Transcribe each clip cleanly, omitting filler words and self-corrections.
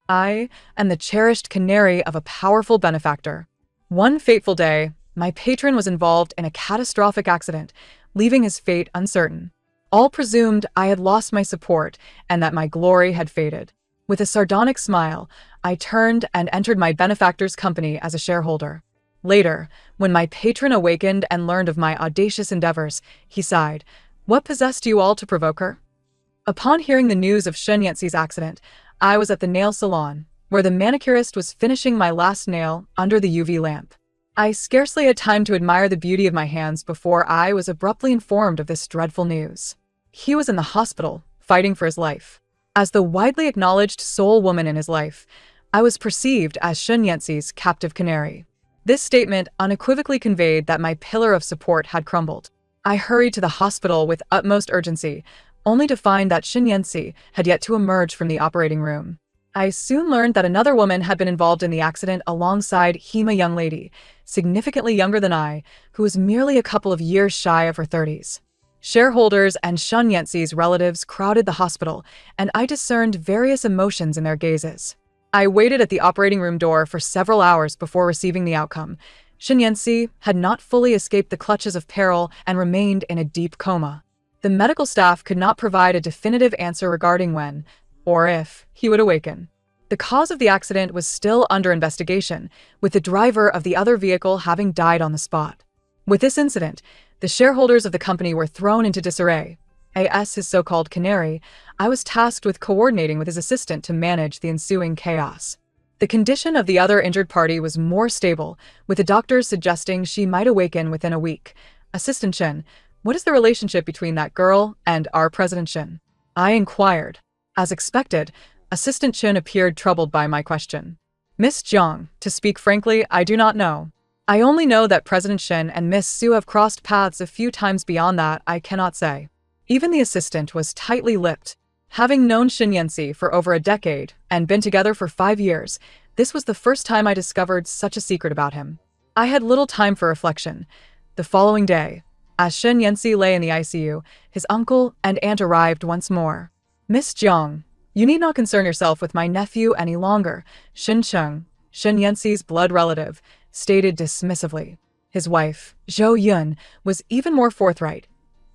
I am the cherished canary of a powerful benefactor. One fateful day, my patron was involved in a catastrophic accident, leaving his fate uncertain. All presumed I had lost my support and that my glory had faded. With a sardonic smile, I turned and entered my benefactor's company as a shareholder. Later, when my patron awakened and learned of my audacious endeavors, he sighed, "What possessed you all to provoke her?" Upon hearing the news of Shenyanxi's accident, I was at the nail salon, where the manicurist was finishing my last nail under the UV lamp. I scarcely had time to admire the beauty of my hands before I was abruptly informed of this dreadful news. He was in the hospital, fighting for his life. As the widely acknowledged sole woman in his life, I was perceived as Shenyanxi's captive canary. This statement unequivocally conveyed that my pillar of support had crumbled. I hurried to the hospital with utmost urgency, only to find that Shenyanxi had yet to emerge from the operating room. I soon learned that another woman had been involved in the accident alongside him, a young lady, significantly younger than I, who was merely a couple of years shy of her 30s. Shareholders and Shenyanxi's relatives crowded the hospital, and I discerned various emotions in their gazes. I waited at the operating room door for several hours before receiving the outcome. Shenyanxi had not fully escaped the clutches of peril and remained in a deep coma. The medical staff could not provide a definitive answer regarding when, or if, he would awaken. The cause of the accident was still under investigation, with the driver of the other vehicle having died on the spot. With this incident, the shareholders of the company were thrown into disarray. As his so-called canary, I was tasked with coordinating with his assistant to manage the ensuing chaos. The condition of the other injured party was more stable, with the doctors suggesting she might awaken within a week. Assistant Chen, what is the relationship between that girl and our President Chen? I inquired. As expected, Assistant Chen appeared troubled by my question. Miss Jiang, to speak frankly, I do not know. I only know that President Shen and Miss Su have crossed paths a few times. Beyond that, I cannot say. Even the assistant was tightly lipped. Having known Shenyanxi for over a decade and been together for 5 years, this was the first time I discovered such a secret about him. I had little time for reflection. The following day, as Shenyanxi lay in the ICU, his uncle and aunt arrived once more. Miss Jiang, you need not concern yourself with my nephew any longer, Shen Cheng, Shenyanxi's blood relative, stated dismissively. His wife, Zhou Yun, was even more forthright.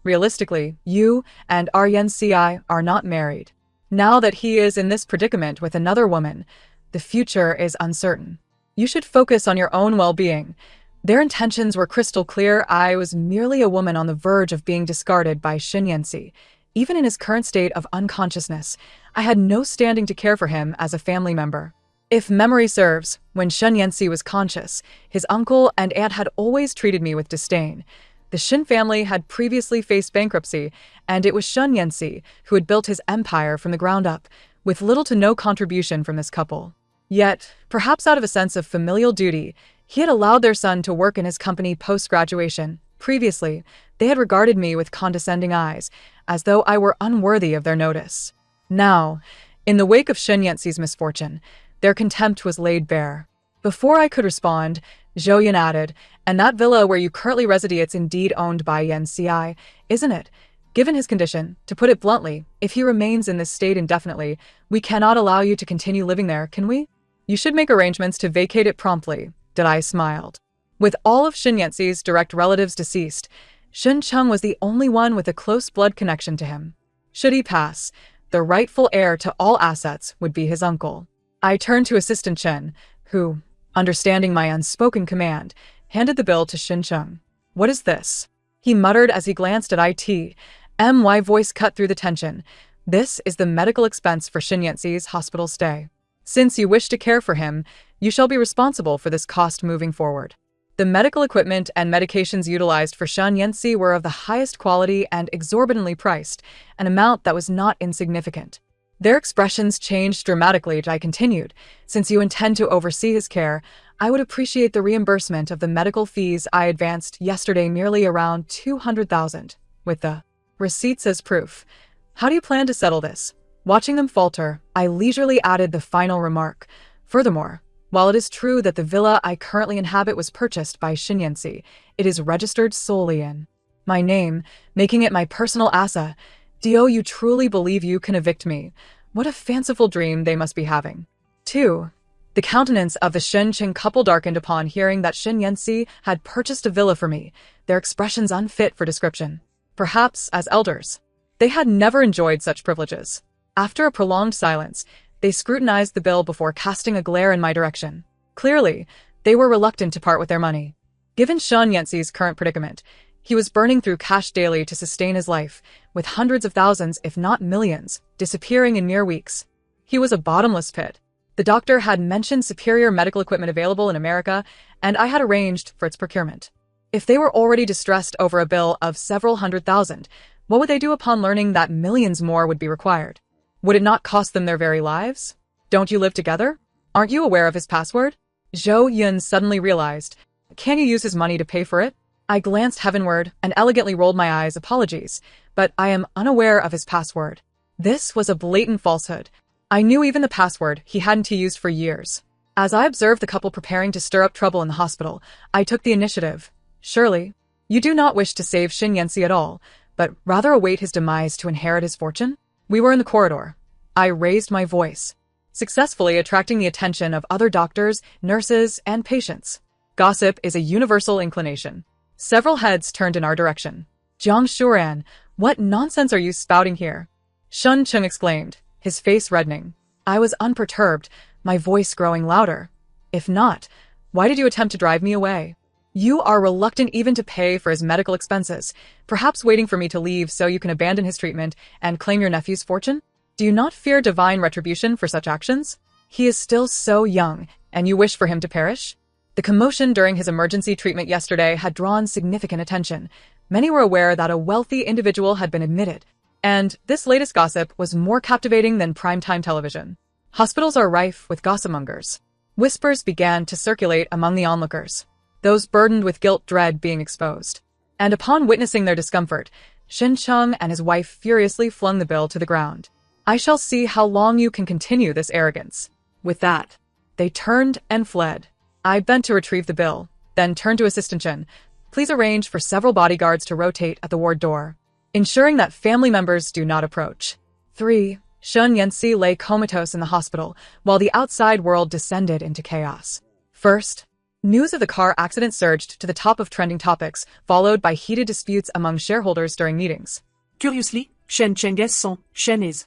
Realistically, you and Yanci are not married. Now that he is in this predicament with another woman, the future is uncertain. You should focus on your own well-being. Their intentions were crystal clear. I was merely a woman on the verge of being discarded by Shenyanxi. Even in his current state of unconsciousness, I had no standing to care for him as a family member. If memory serves, when Shenyanxi was conscious, his uncle and aunt had always treated me with disdain. The Shen family had previously faced bankruptcy, and it was Shenyanxi who had built his empire from the ground up, with little to no contribution from this couple. Yet, perhaps out of a sense of familial duty, he had allowed their son to work in his company post-graduation. Previously, they had regarded me with condescending eyes, as though I were unworthy of their notice. Now, in the wake of Shenyanxi's misfortune, their contempt was laid bare. Before I could respond, Zhou Yan added, "And that villa where you currently reside, it's indeed owned by Yanci, isn't it? Given his condition, to put it bluntly, if he remains in this state indefinitely, we cannot allow you to continue living there, can we? You should make arrangements to vacate it promptly," I smiled. With all of Shenyanxi's direct relatives deceased, Shen Cheng was the only one with a close blood connection to him. Should he pass, the rightful heir to all assets would be his uncle. I turned to Assistant Chen, who, understanding my unspoken command, handed the bill to Shen Cheng. "What is this?" he muttered as he glanced at it. My voice cut through the tension. "This is the medical expense for Shenyanxi's hospital stay. Since you wish to care for him, you shall be responsible for this cost moving forward." The medical equipment and medications utilized for Shenyanxi were of the highest quality and exorbitantly priced, an amount that was not insignificant. Their expressions changed dramatically. I continued, "Since you intend to oversee his care, I would appreciate the reimbursement of the medical fees I advanced yesterday, merely around 200,000, with the receipts as proof. How do you plan to settle this?" Watching them falter, I leisurely added the final remark. "Furthermore, while it is true that the villa I currently inhabit was purchased by Shenyanxi, it is registered solely in my name, making it my personal asset. Do you truly believe you can evict me? What a fanciful dream they must be having." 2. The countenance of the Shen Qing couple darkened upon hearing that Shen Yanxi had purchased a villa for me, their expressions unfit for description. Perhaps as elders, they had never enjoyed such privileges. After a prolonged silence, they scrutinized the bill before casting a glare in my direction. Clearly, they were reluctant to part with their money. Given Shen Yanxi's current predicament, he was burning through cash daily to sustain his life, with hundreds of thousands, if not millions, disappearing in mere weeks. He was a bottomless pit. The doctor had mentioned superior medical equipment available in America, and I had arranged for its procurement. If they were already distressed over a bill of several hundred thousand, what would they do upon learning that millions more would be required? Would it not cost them their very lives? Don't you live together? Aren't you aware of his password? Zhou Yun suddenly realized. Can you use his money to pay for it? I glanced heavenward and elegantly rolled my eyes. Apologies, but I am unaware of his password. This was a blatant falsehood. I knew even the password he hadn't used for years. As I observed the couple preparing to stir up trouble in the hospital, I took the initiative. Surely, you do not wish to save Shen Yanxi at all, but rather await his demise to inherit his fortune? We were in the corridor. I raised my voice, successfully attracting the attention of other doctors, nurses, and patients. Gossip is a universal inclination. Several heads turned in our direction. Jiang Shuran, what nonsense are you spouting here? Shun Chung exclaimed, his face reddening. I was unperturbed, my voice growing louder. If not, why did you attempt to drive me away? You are reluctant even to pay for his medical expenses, perhaps waiting for me to leave so you can abandon his treatment and claim your nephew's fortune? Do you not fear divine retribution for such actions? He is still so young, and you wish for him to perish? The commotion during his emergency treatment yesterday had drawn significant attention. Many were aware that a wealthy individual had been admitted, and this latest gossip was more captivating than primetime television. Hospitals are rife with gossipmongers. Whispers began to circulate among the onlookers, those burdened with guilt dread being exposed. And upon witnessing their discomfort, Shen Chung and his wife furiously flung the bill to the ground. I shall see how long you can continue this arrogance. With that, they turned and fled. I bent to retrieve the bill, then turned to Assistant Chen. Please arrange for several bodyguards to rotate at the ward door, ensuring that family members do not approach. 3. Shen Yanxi lay comatose in the hospital, while the outside world descended into chaos. First, news of the car accident surged to the top of trending topics, followed by heated disputes among shareholders during meetings. Curiously, Shen Cheng's son, Shen is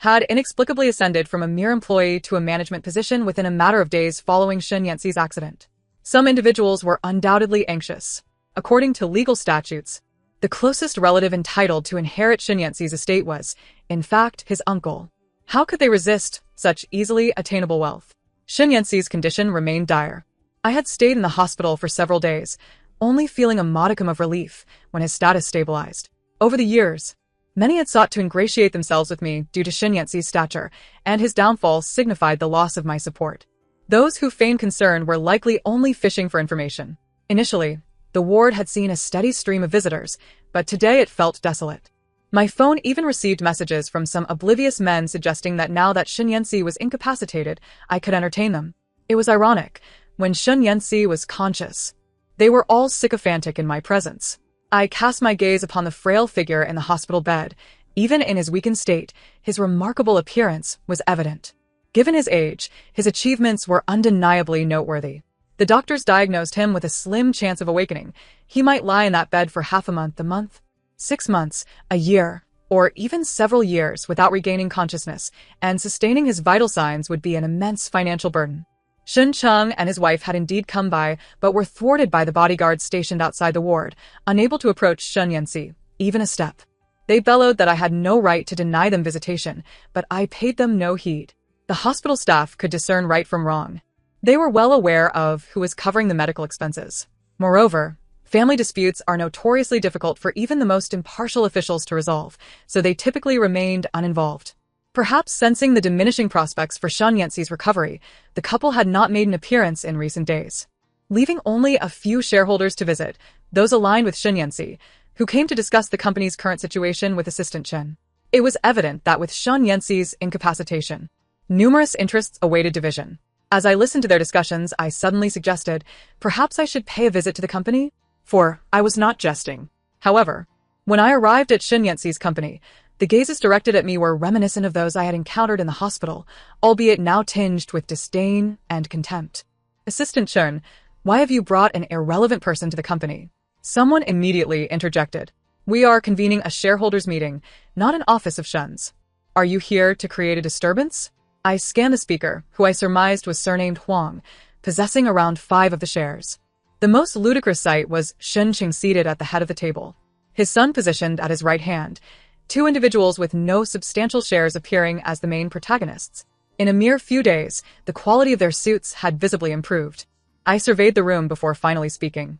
had inexplicably ascended from a mere employee to a management position within a matter of days following Shen Yanxi's accident. Some individuals were undoubtedly anxious. According to legal statutes, the closest relative entitled to inherit Shen Yanxi's estate was, in fact, his uncle. How could they resist such easily attainable wealth? Shen Yanxi's condition remained dire. I had stayed in the hospital for several days, only feeling a modicum of relief when his status stabilized. Over the years, many had sought to ingratiate themselves with me due to Shen Yanxi's stature, and his downfall signified the loss of my support. Those who feigned concern were likely only fishing for information. Initially, the ward had seen a steady stream of visitors, but today it felt desolate. My phone even received messages from some oblivious men suggesting that now that Shen Yanxi was incapacitated, I could entertain them. It was ironic. When Shen Yanxi was conscious, they were all sycophantic in my presence. I cast my gaze upon the frail figure in the hospital bed. Even in his weakened state, his remarkable appearance was evident. Given his age, his achievements were undeniably noteworthy. The doctors diagnosed him with a slim chance of awakening. He might lie in that bed for half a month, 6 months, a year, or even several years without regaining consciousness, and sustaining his vital signs would be an immense financial burden. Shen Chung and his wife had indeed come by, but were thwarted by the bodyguards stationed outside the ward, unable to approach Shen Yanxi, even a step. They bellowed that I had no right to deny them visitation, but I paid them no heed. The hospital staff could discern right from wrong. They were well aware of who was covering the medical expenses. Moreover, family disputes are notoriously difficult for even the most impartial officials to resolve, so they typically remained uninvolved. Perhaps sensing the diminishing prospects for Shen Yanxi's recovery, the couple had not made an appearance in recent days. Leaving only a few shareholders to visit, those aligned with Shen Yanxi, who came to discuss the company's current situation with Assistant Chen. It was evident that with Shen Yanxi's incapacitation, numerous interests awaited division. As I listened to their discussions, I suddenly suggested, perhaps I should pay a visit to the company? For I was not jesting. However, when I arrived at Shen Yanxi's company, The gazes directed at me were reminiscent of those I had encountered in the hospital, albeit now tinged with disdain and contempt. Assistant Chen, why have you brought an irrelevant person to the company? Someone immediately interjected. We are convening a shareholders meeting, not an office of Shen's. Are you here to create a disturbance? I scanned the speaker, who I surmised was surnamed Huang, possessing around 5 of the shares. The most ludicrous sight was Shen Qing seated at the head of the table, his son positioned at his right hand, 2 individuals with no substantial shares appearing as the main protagonists. In a mere few days, the quality of their suits had visibly improved. I surveyed the room before finally speaking.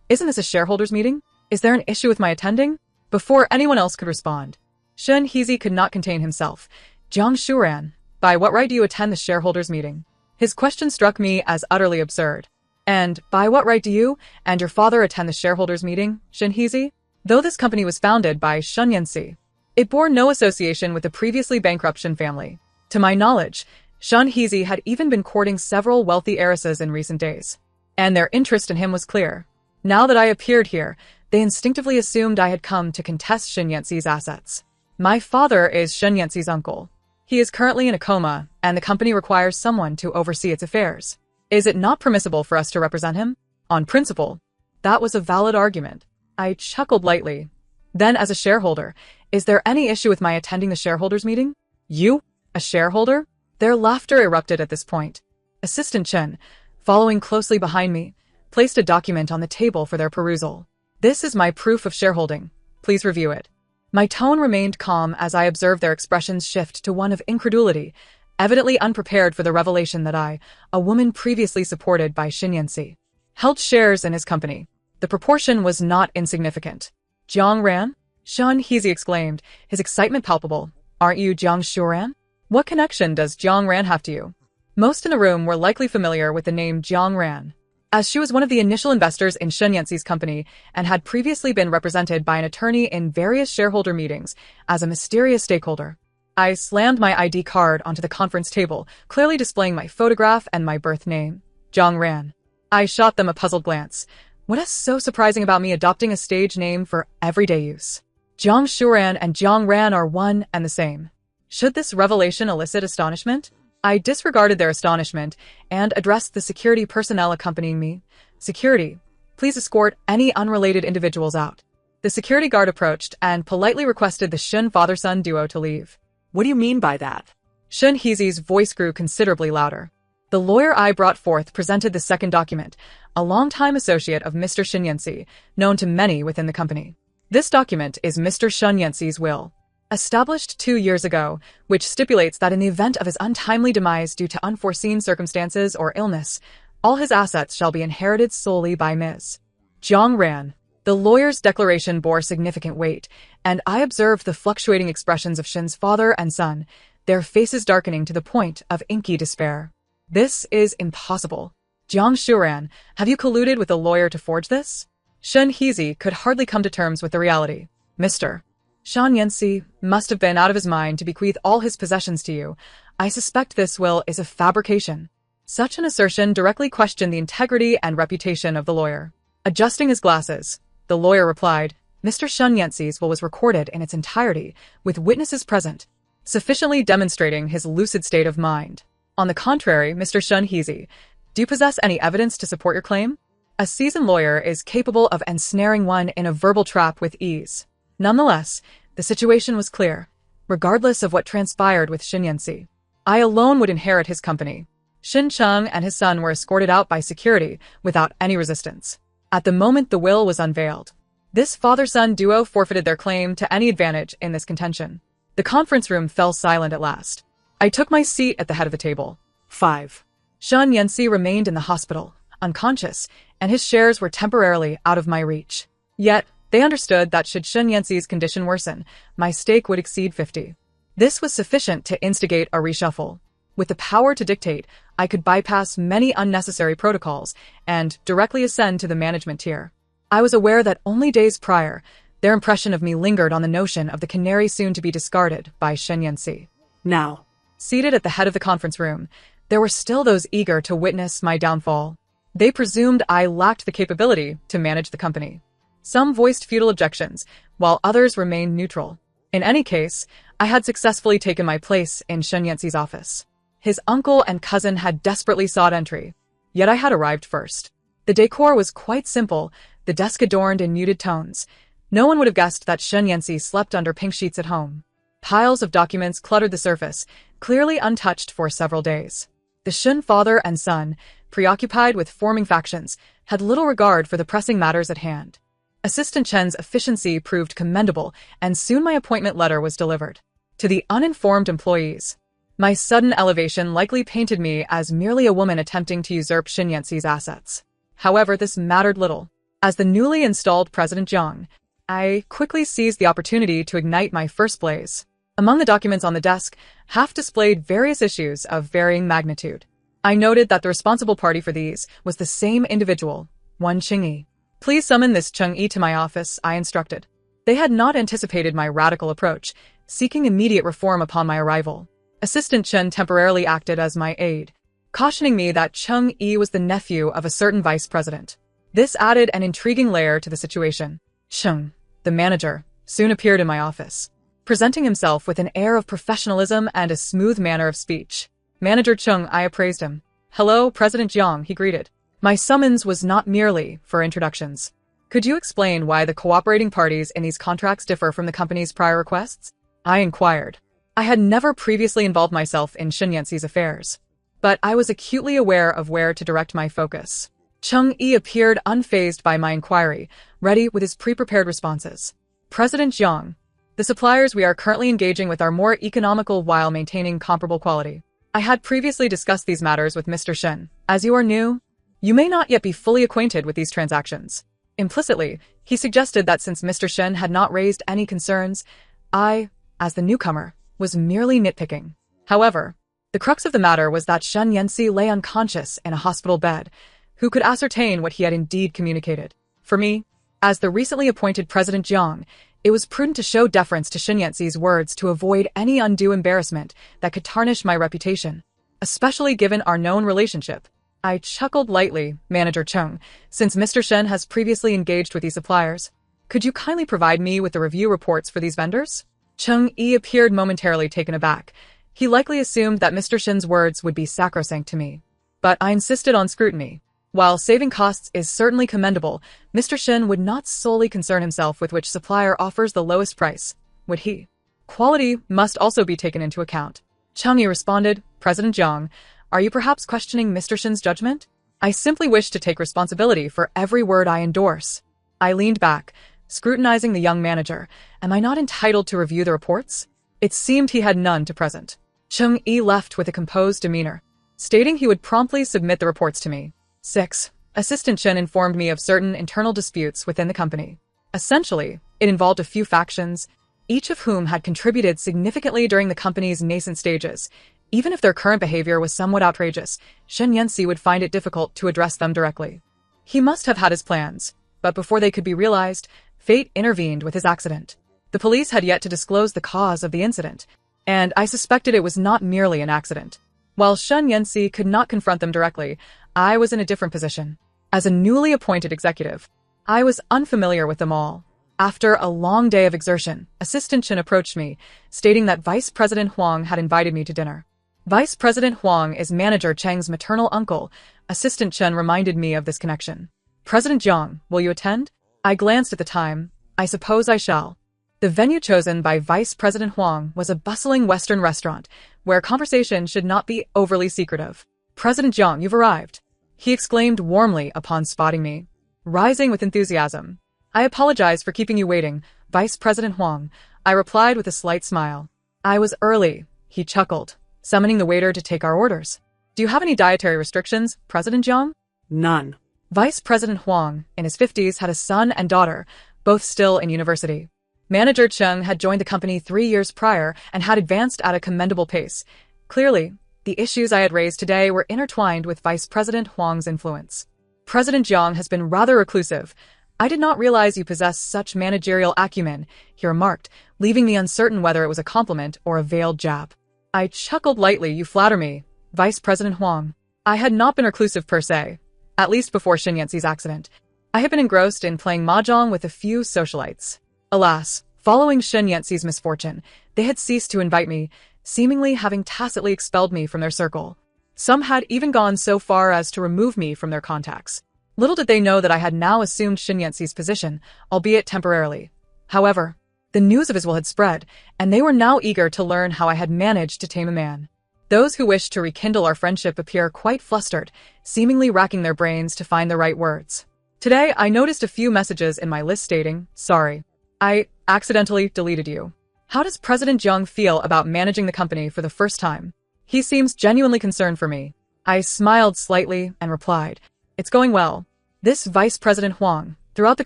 Isn't this a shareholders meeting? Is there an issue with my attending? Before anyone else could respond, Shen Heezy could not contain himself. Jiang Shuran, by what right do you attend the shareholders meeting? His question struck me as utterly absurd. And by what right do you and your father attend the shareholders meeting, Shen Heezy? Though this company was founded by Shen Yanxi, it bore no association with the previously bankrupt Shen family. To my knowledge, Shen Heezy had even been courting several wealthy heiresses in recent days, and their interest in him was clear. Now that I appeared here, they instinctively assumed I had come to contest Shen Yanxi's assets. My father is Shen Yanxi's uncle. He is currently in a coma, and the company requires someone to oversee its affairs. Is it not permissible for us to represent him? On principle, that was a valid argument. I chuckled lightly. Then, as a shareholder, is there any issue with my attending the shareholders meeting? You? A shareholder? Their laughter erupted at this point. Assistant Chen, following closely behind me, placed a document on the table for their perusal. This is my proof of shareholding. Please review it. My tone remained calm as I observed their expressions shift to one of incredulity, evidently unprepared for the revelation that I, a woman previously supported by Shen Yanxi, held shares in his company. The proportion was not insignificant. Jiang Ran? Shen Heezy exclaimed, his excitement palpable. Aren't you Jiang Shuran? What connection does Jiang Ran have to you? Most in the room were likely familiar with the name Jiang Ran, as she was one of the initial investors in Shen Yanxi's company and had previously been represented by an attorney in various shareholder meetings as a mysterious stakeholder. I slammed my ID card onto the conference table, clearly displaying my photograph and my birth name, Jiang Ran. I shot them a puzzled glance. What is so surprising about me adopting a stage name for everyday use? Jiang Shuran and Jiang Ran are one and the same. Should this revelation elicit astonishment? I disregarded their astonishment and addressed the security personnel accompanying me. Security, please escort any unrelated individuals out. The security guard approached and politely requested the Shen father-son duo to leave. What do you mean by that? Shen Heezy's voice grew considerably louder. The lawyer I brought forth presented the second document, a longtime associate of Mr. Shen Yanxi, known to many within the company. This document is Mr. Shen Yanxi's will, established 2 years ago, which stipulates that in the event of his untimely demise due to unforeseen circumstances or illness, all his assets shall be inherited solely by Ms. Jiang Ran. The lawyer's declaration bore significant weight, and I observed the fluctuating expressions of Shen's father and son, their faces darkening to the point of inky despair. This is impossible. Jiang Shuran, have you colluded with the lawyer to forge this? Shen Heezy could hardly come to terms with the reality. Mr. Shen Yanxi must have been out of his mind to bequeath all his possessions to you. I suspect this will is a fabrication. Such an assertion directly questioned the integrity and reputation of the lawyer. Adjusting his glasses, the lawyer replied, Mr. Shen Yanxi's will was recorded in its entirety, with witnesses present, sufficiently demonstrating his lucid state of mind. On the contrary, Mr. Shen Heezy, do you possess any evidence to support your claim? A seasoned lawyer is capable of ensnaring one in a verbal trap with ease. Nonetheless, the situation was clear. Regardless of what transpired with Shen Yanxi, I alone would inherit his company. Shen Cheng and his son were escorted out by security without any resistance. At the moment the will was unveiled, this father-son duo forfeited their claim to any advantage in this contention. The conference room fell silent at last. I took my seat at the head of the table. 5. Shen Yanxi remained in the hospital, unconscious, and his shares were temporarily out of my reach. Yet, they understood that should Shen Yanxi's condition worsen, my stake would exceed 50. This was sufficient to instigate a reshuffle. With the power to dictate, I could bypass many unnecessary protocols and directly ascend to the management tier. I was aware that only days prior, their impression of me lingered on the notion of the canary soon to be discarded by Shen Yanxi. Now, seated at the head of the conference room, there were still those eager to witness my downfall. They presumed I lacked the capability to manage the company. Some voiced futile objections, while others remained neutral. In any case, I had successfully taken my place in Shen Yanxi's office. His uncle and cousin had desperately sought entry, yet I had arrived first. The decor was quite simple, the desk adorned in muted tones. No one would have guessed that Shen Yanxi slept under pink sheets at home. Piles of documents cluttered the surface, clearly untouched for several days. The Shen father and son, preoccupied with forming factions, had little regard for the pressing matters at hand. Assistant Chen's efficiency proved commendable, and soon my appointment letter was delivered. To the uninformed employees, my sudden elevation likely painted me as merely a woman attempting to usurp Shen Yanxi's assets. However, this mattered little. As the newly installed President Jiang, I quickly seized the opportunity to ignite my first blaze. Among the documents on the desk, half displayed various issues of varying magnitude. I noted that the responsible party for these was the same individual, one Cheng-yi. "Please summon this Cheng-yi to my office," I instructed. They had not anticipated my radical approach, seeking immediate reform upon my arrival. Assistant Chen temporarily acted as my aide, cautioning me that Cheng-yi was the nephew of a certain vice president. This added an intriguing layer to the situation. Cheng, the manager, soon appeared in my office, presenting himself with an air of professionalism and a smooth manner of speech. "Manager Cheng," I appraised him. "Hello, President Jiang," he greeted. My summons was not merely for introductions. "Could you explain why the cooperating parties in these contracts differ from the company's prior requests?" I inquired. I had never previously involved myself in Shen Yanxi's affairs, but I was acutely aware of where to direct my focus. Cheng-yi appeared unfazed by my inquiry, ready with his pre-prepared responses. "President Jiang, the suppliers we are currently engaging with are more economical while maintaining comparable quality. I had previously discussed these matters with Mr. Shen. As you are new, you may not yet be fully acquainted with these transactions." Implicitly, he suggested that since Mr. Shen had not raised any concerns, I, as the newcomer, was merely nitpicking. However, the crux of the matter was that Shen Yanxi lay unconscious in a hospital bed. Who could ascertain what he had indeed communicated? For me, as the recently appointed President Jiang, it was prudent to show deference to Shen Yanxi's words to avoid any undue embarrassment that could tarnish my reputation, especially given our known relationship. I chuckled lightly, "Manager Cheng, since Mr. Shen has previously engaged with these suppliers, could you kindly provide me with the review reports for these vendors?" Cheng-yi appeared momentarily taken aback. He likely assumed that Mr. Shen's words would be sacrosanct to me. But I insisted on scrutiny. While saving costs is certainly commendable, Mr. Shen would not solely concern himself with which supplier offers the lowest price, would he? Quality must also be taken into account. Cheng-yi responded, "President Jiang, are you perhaps questioning Mr. Shen's judgment? I simply wish to take responsibility for every word I endorse." I leaned back, scrutinizing the young manager. Am I not entitled to review the reports? It seemed he had none to present. Cheng-yi left with a composed demeanor, stating he would promptly submit the reports to me. 6. Assistant Chen informed me of certain internal disputes within the company. Essentially, it involved a few factions, each of whom had contributed significantly during the company's nascent stages. Even if their current behavior was somewhat outrageous, Shen Yanxi would find it difficult to address them directly. He must have had his plans, but before they could be realized, fate intervened with his accident. The police had yet to disclose the cause of the incident, and I suspected it was not merely an accident. While Shen Yanxi could not confront them directly, I was in a different position. As a newly appointed executive, I was unfamiliar with them all. After a long day of exertion, Assistant Chen approached me, stating that Vice President Huang had invited me to dinner. Vice President Huang is Manager Cheng's maternal uncle. Assistant Chen reminded me of this connection. "President Jiang, will you attend?" I glanced at the time. "I suppose I shall." The venue chosen by Vice President Huang was a bustling Western restaurant, where conversation should not be overly secretive. "President Jiang, you've arrived," he exclaimed warmly upon spotting me. Rising with enthusiasm, "I apologize for keeping you waiting, Vice President Huang," I replied with a slight smile. "I was early," he chuckled, summoning the waiter to take our orders. "Do you have any dietary restrictions, President Jiang?" None. Vice President Huang, in his 50s, had a son and daughter, both still in university. Manager Cheng had joined the company 3 years prior and had advanced at a commendable pace. Clearly, the issues I had raised today were intertwined with Vice President Huang's influence. "President Jiang has been rather reclusive. I did not realize you possess such managerial acumen," he remarked, leaving me uncertain whether it was a compliment or a veiled jab. I chuckled lightly. "You flatter me, Vice President Huang." I had not been reclusive per se, at least before Shen Yanxi's accident. I had been engrossed in playing mahjong with a few socialites. Alas, Following Shen Yanxi's misfortune, they had ceased to invite me, seemingly having tacitly expelled me from their circle. Some had even gone so far as to remove me from their contacts. Little did they know that I had now assumed Shen Yanxi's position, albeit temporarily. However, the news of his will had spread, and they were now eager to learn how I had managed to tame a man. Those who wished to rekindle our friendship appear quite flustered, seemingly racking their brains to find the right words. Today, I noticed a few messages in my list stating, "Sorry, I accidentally deleted you." How does President Jiang feel about managing the company for the first time? He seems genuinely concerned for me. I smiled slightly and replied, "It's going well." This Vice President Huang, throughout the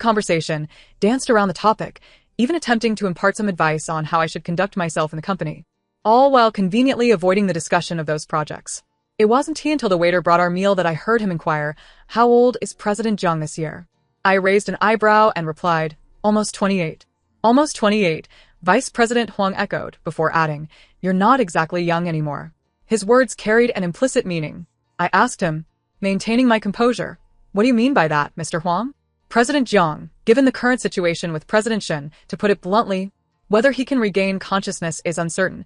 conversation, danced around the topic, even attempting to impart some advice on how I should conduct myself in the company, all while conveniently avoiding the discussion of those projects. It wasn't until the waiter brought our meal that I heard him inquire, "How old is President Jiang this year?" I raised an eyebrow and replied, "Almost 28. "Almost 28, Vice President Huang echoed, before adding, "You're not exactly young anymore." His words carried an implicit meaning. I asked him, maintaining my composure, "What do you mean by that, Mr. Huang?" President Jiang, given the current situation with President Shen, to put it bluntly, whether he can regain consciousness is uncertain.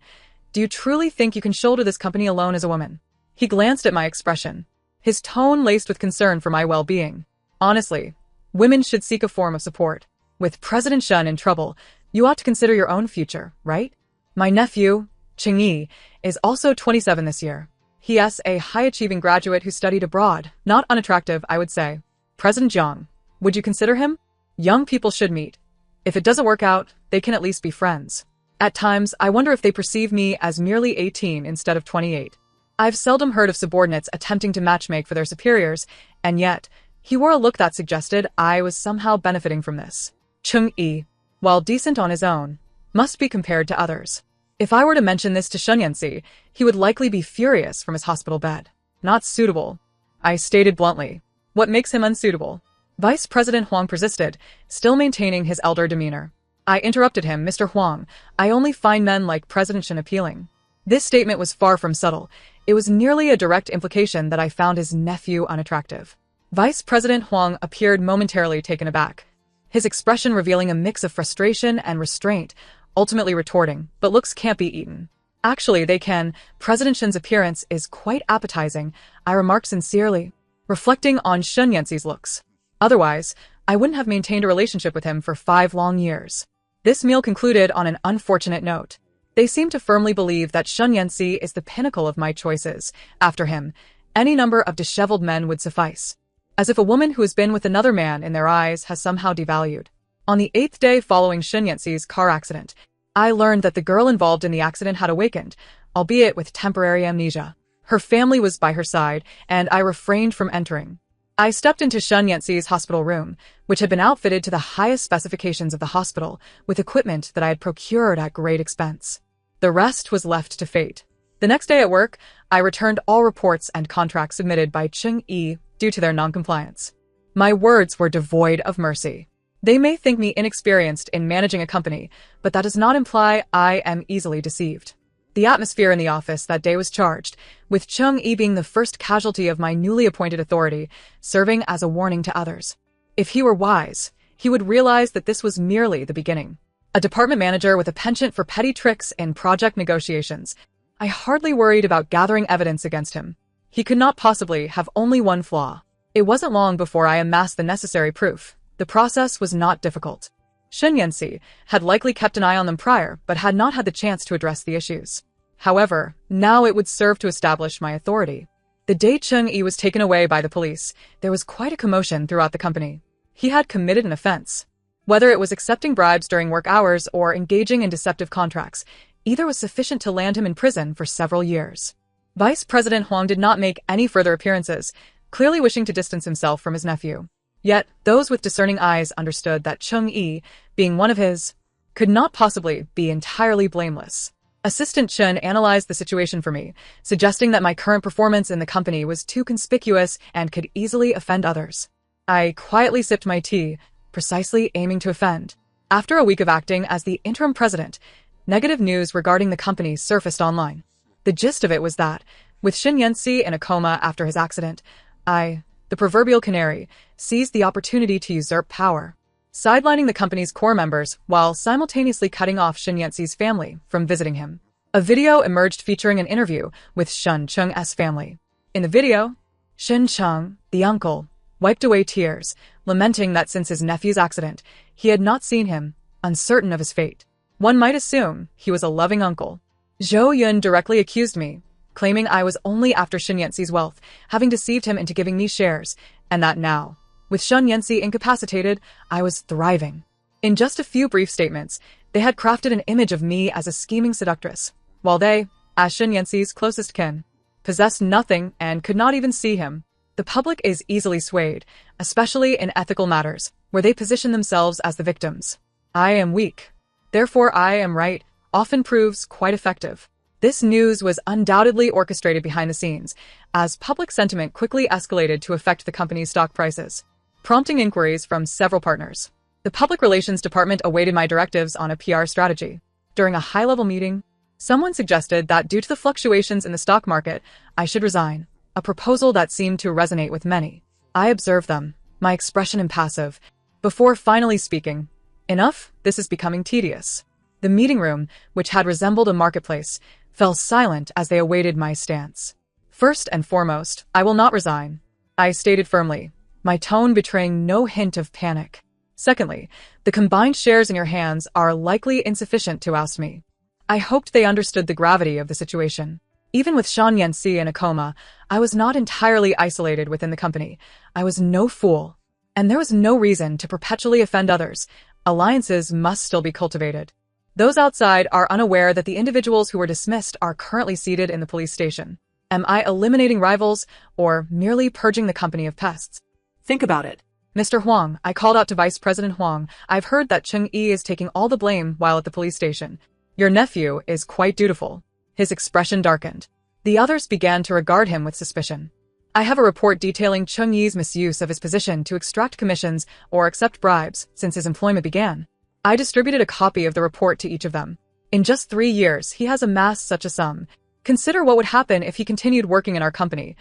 Do you truly think you can shoulder this company alone as a woman? He glanced at my expression, his tone laced with concern for my well-being. Honestly, women should seek a form of support. With President Shen in trouble, you ought to consider your own future, right? My nephew, Cheng Yi, is also 27 this year. He is a high-achieving graduate who studied abroad, not unattractive, I would say. President Jiang, would you consider him? Young people should meet. If it doesn't work out, they can at least be friends. At times, I wonder if they perceive me as merely 18 instead of 28. I've seldom heard of subordinates attempting to matchmake for their superiors, and yet, he wore a look that suggested I was somehow benefiting from this. Cheng Yi, while decent on his own, must be compared to others. If I were to mention this to Shen Yanxi, he would likely be furious from his hospital bed. Not suitable, I stated bluntly. What makes him unsuitable? Vice President Huang persisted, still maintaining his elder demeanor. I interrupted him, "Mr. Huang, I only find men like President Shen appealing." This statement was far from subtle. It was nearly a direct implication that I found his nephew unattractive. Vice President Huang appeared momentarily taken aback, his expression revealing a mix of frustration and restraint, ultimately retorting, "But looks can't be eaten." "Actually, they can. President Shen's appearance is quite appetizing," I remarked sincerely, reflecting on Shen Yanxi's looks. Otherwise, I wouldn't have maintained a relationship with him for 5 long years. This meal concluded on an unfortunate note. They seem to firmly believe that Shen Yanxi is the pinnacle of my choices. After him, any number of disheveled men would suffice. As if a woman who has been with another man in their eyes has somehow devalued. On the 8th day following Shen Yanxi's car accident, I learned that the girl involved in the accident had awakened, albeit with temporary amnesia. Her family was by her side, and I refrained from entering. I stepped into Shen Yanxi's hospital room, which had been outfitted to the highest specifications of the hospital, with equipment that I had procured at great expense. The rest was left to fate. The next day at work, I returned all reports and contracts submitted by Cheng Yi due to their noncompliance. My words were devoid of mercy. They may think me inexperienced in managing a company, but that does not imply I am easily deceived. The atmosphere in the office that day was charged, with Cheng Yi being the first casualty of my newly appointed authority, serving as a warning to others. If he were wise, he would realize that this was merely the beginning. A department manager with a penchant for petty tricks in project negotiations, I hardly worried about gathering evidence against him. He could not possibly have only one flaw. It wasn't long before I amassed the necessary proof. The process was not difficult. Shen Yanxi had likely kept an eye on them prior, but had not had the chance to address the issues. However, now it would serve to establish my authority. The day Cheng Yi was taken away by the police, there was quite a commotion throughout the company. He had committed an offense. Whether it was accepting bribes during work hours or engaging in deceptive contracts, either was sufficient to land him in prison for several years. Vice President Huang did not make any further appearances, clearly wishing to distance himself from his nephew. Yet, those with discerning eyes understood that Cheng Yi, being one of his, could not possibly be entirely blameless. Assistant Chen analyzed the situation for me, suggesting that my current performance in the company was too conspicuous and could easily offend others. I quietly sipped my tea, precisely aiming to offend. After a week of acting as the interim president, negative news regarding the company surfaced online. The gist of it was that, with Shen Yanxi in a coma after his accident, I, the proverbial canary, seized the opportunity to usurp power. sidelining the company's core members while simultaneously cutting off Shen Yanxi's family from visiting him. A video emerged featuring an interview with Shen Cheng's family. In the video, Shen Cheng, the uncle, wiped away tears, lamenting that since his nephew's accident, he had not seen him, uncertain of his fate. One might assume he was a loving uncle. Zhou Yun directly accused me, claiming I was only after Shen Yanxi's wealth, having deceived him into giving me shares, and that now, with Shen Yanxi incapacitated, I was thriving. In just a few brief statements, they had crafted an image of me as a scheming seductress, while they, as Shen Yanxi's closest kin, possessed nothing and could not even see him. The public is easily swayed, especially in ethical matters, where they position themselves as the victims. I am weak. Therefore I am right, often proves quite effective. This news was undoubtedly orchestrated behind the scenes, as public sentiment quickly escalated to affect the company's stock prices, prompting inquiries from several partners. The public relations department awaited my directives on a PR strategy. During a high-level meeting, someone suggested that due to the fluctuations in the stock market, I should resign, a proposal that seemed to resonate with many. I observed them, my expression impassive, before finally speaking. Enough, this is becoming tedious. The meeting room, which had resembled a marketplace, fell silent as they awaited my stance. First and foremost, I will not resign, I stated firmly, my tone betraying no hint of panic. Secondly, the combined shares in your hands are likely insufficient to oust me. I hoped they understood the gravity of the situation. Even with Shen Yanxi in a coma, I was not entirely isolated within the company. I was no fool. And there was no reason to perpetually offend others. Alliances must still be cultivated. Those outside are unaware that the individuals who were dismissed are currently seated in the police station. Am I eliminating rivals or merely purging the company of pests? Think about it. Mr. Huang, I called out to Vice President Huang. I've heard that Cheng Yi is taking all the blame while at the police station. Your nephew is quite dutiful. His expression darkened. The others began to regard him with suspicion. I have a report detailing Cheng Yi's misuse of his position to extract commissions or accept bribes since his employment began. I distributed a copy of the report to each of them. In just 3 years, he has amassed such a sum. Consider what would happen if he continued working in our company.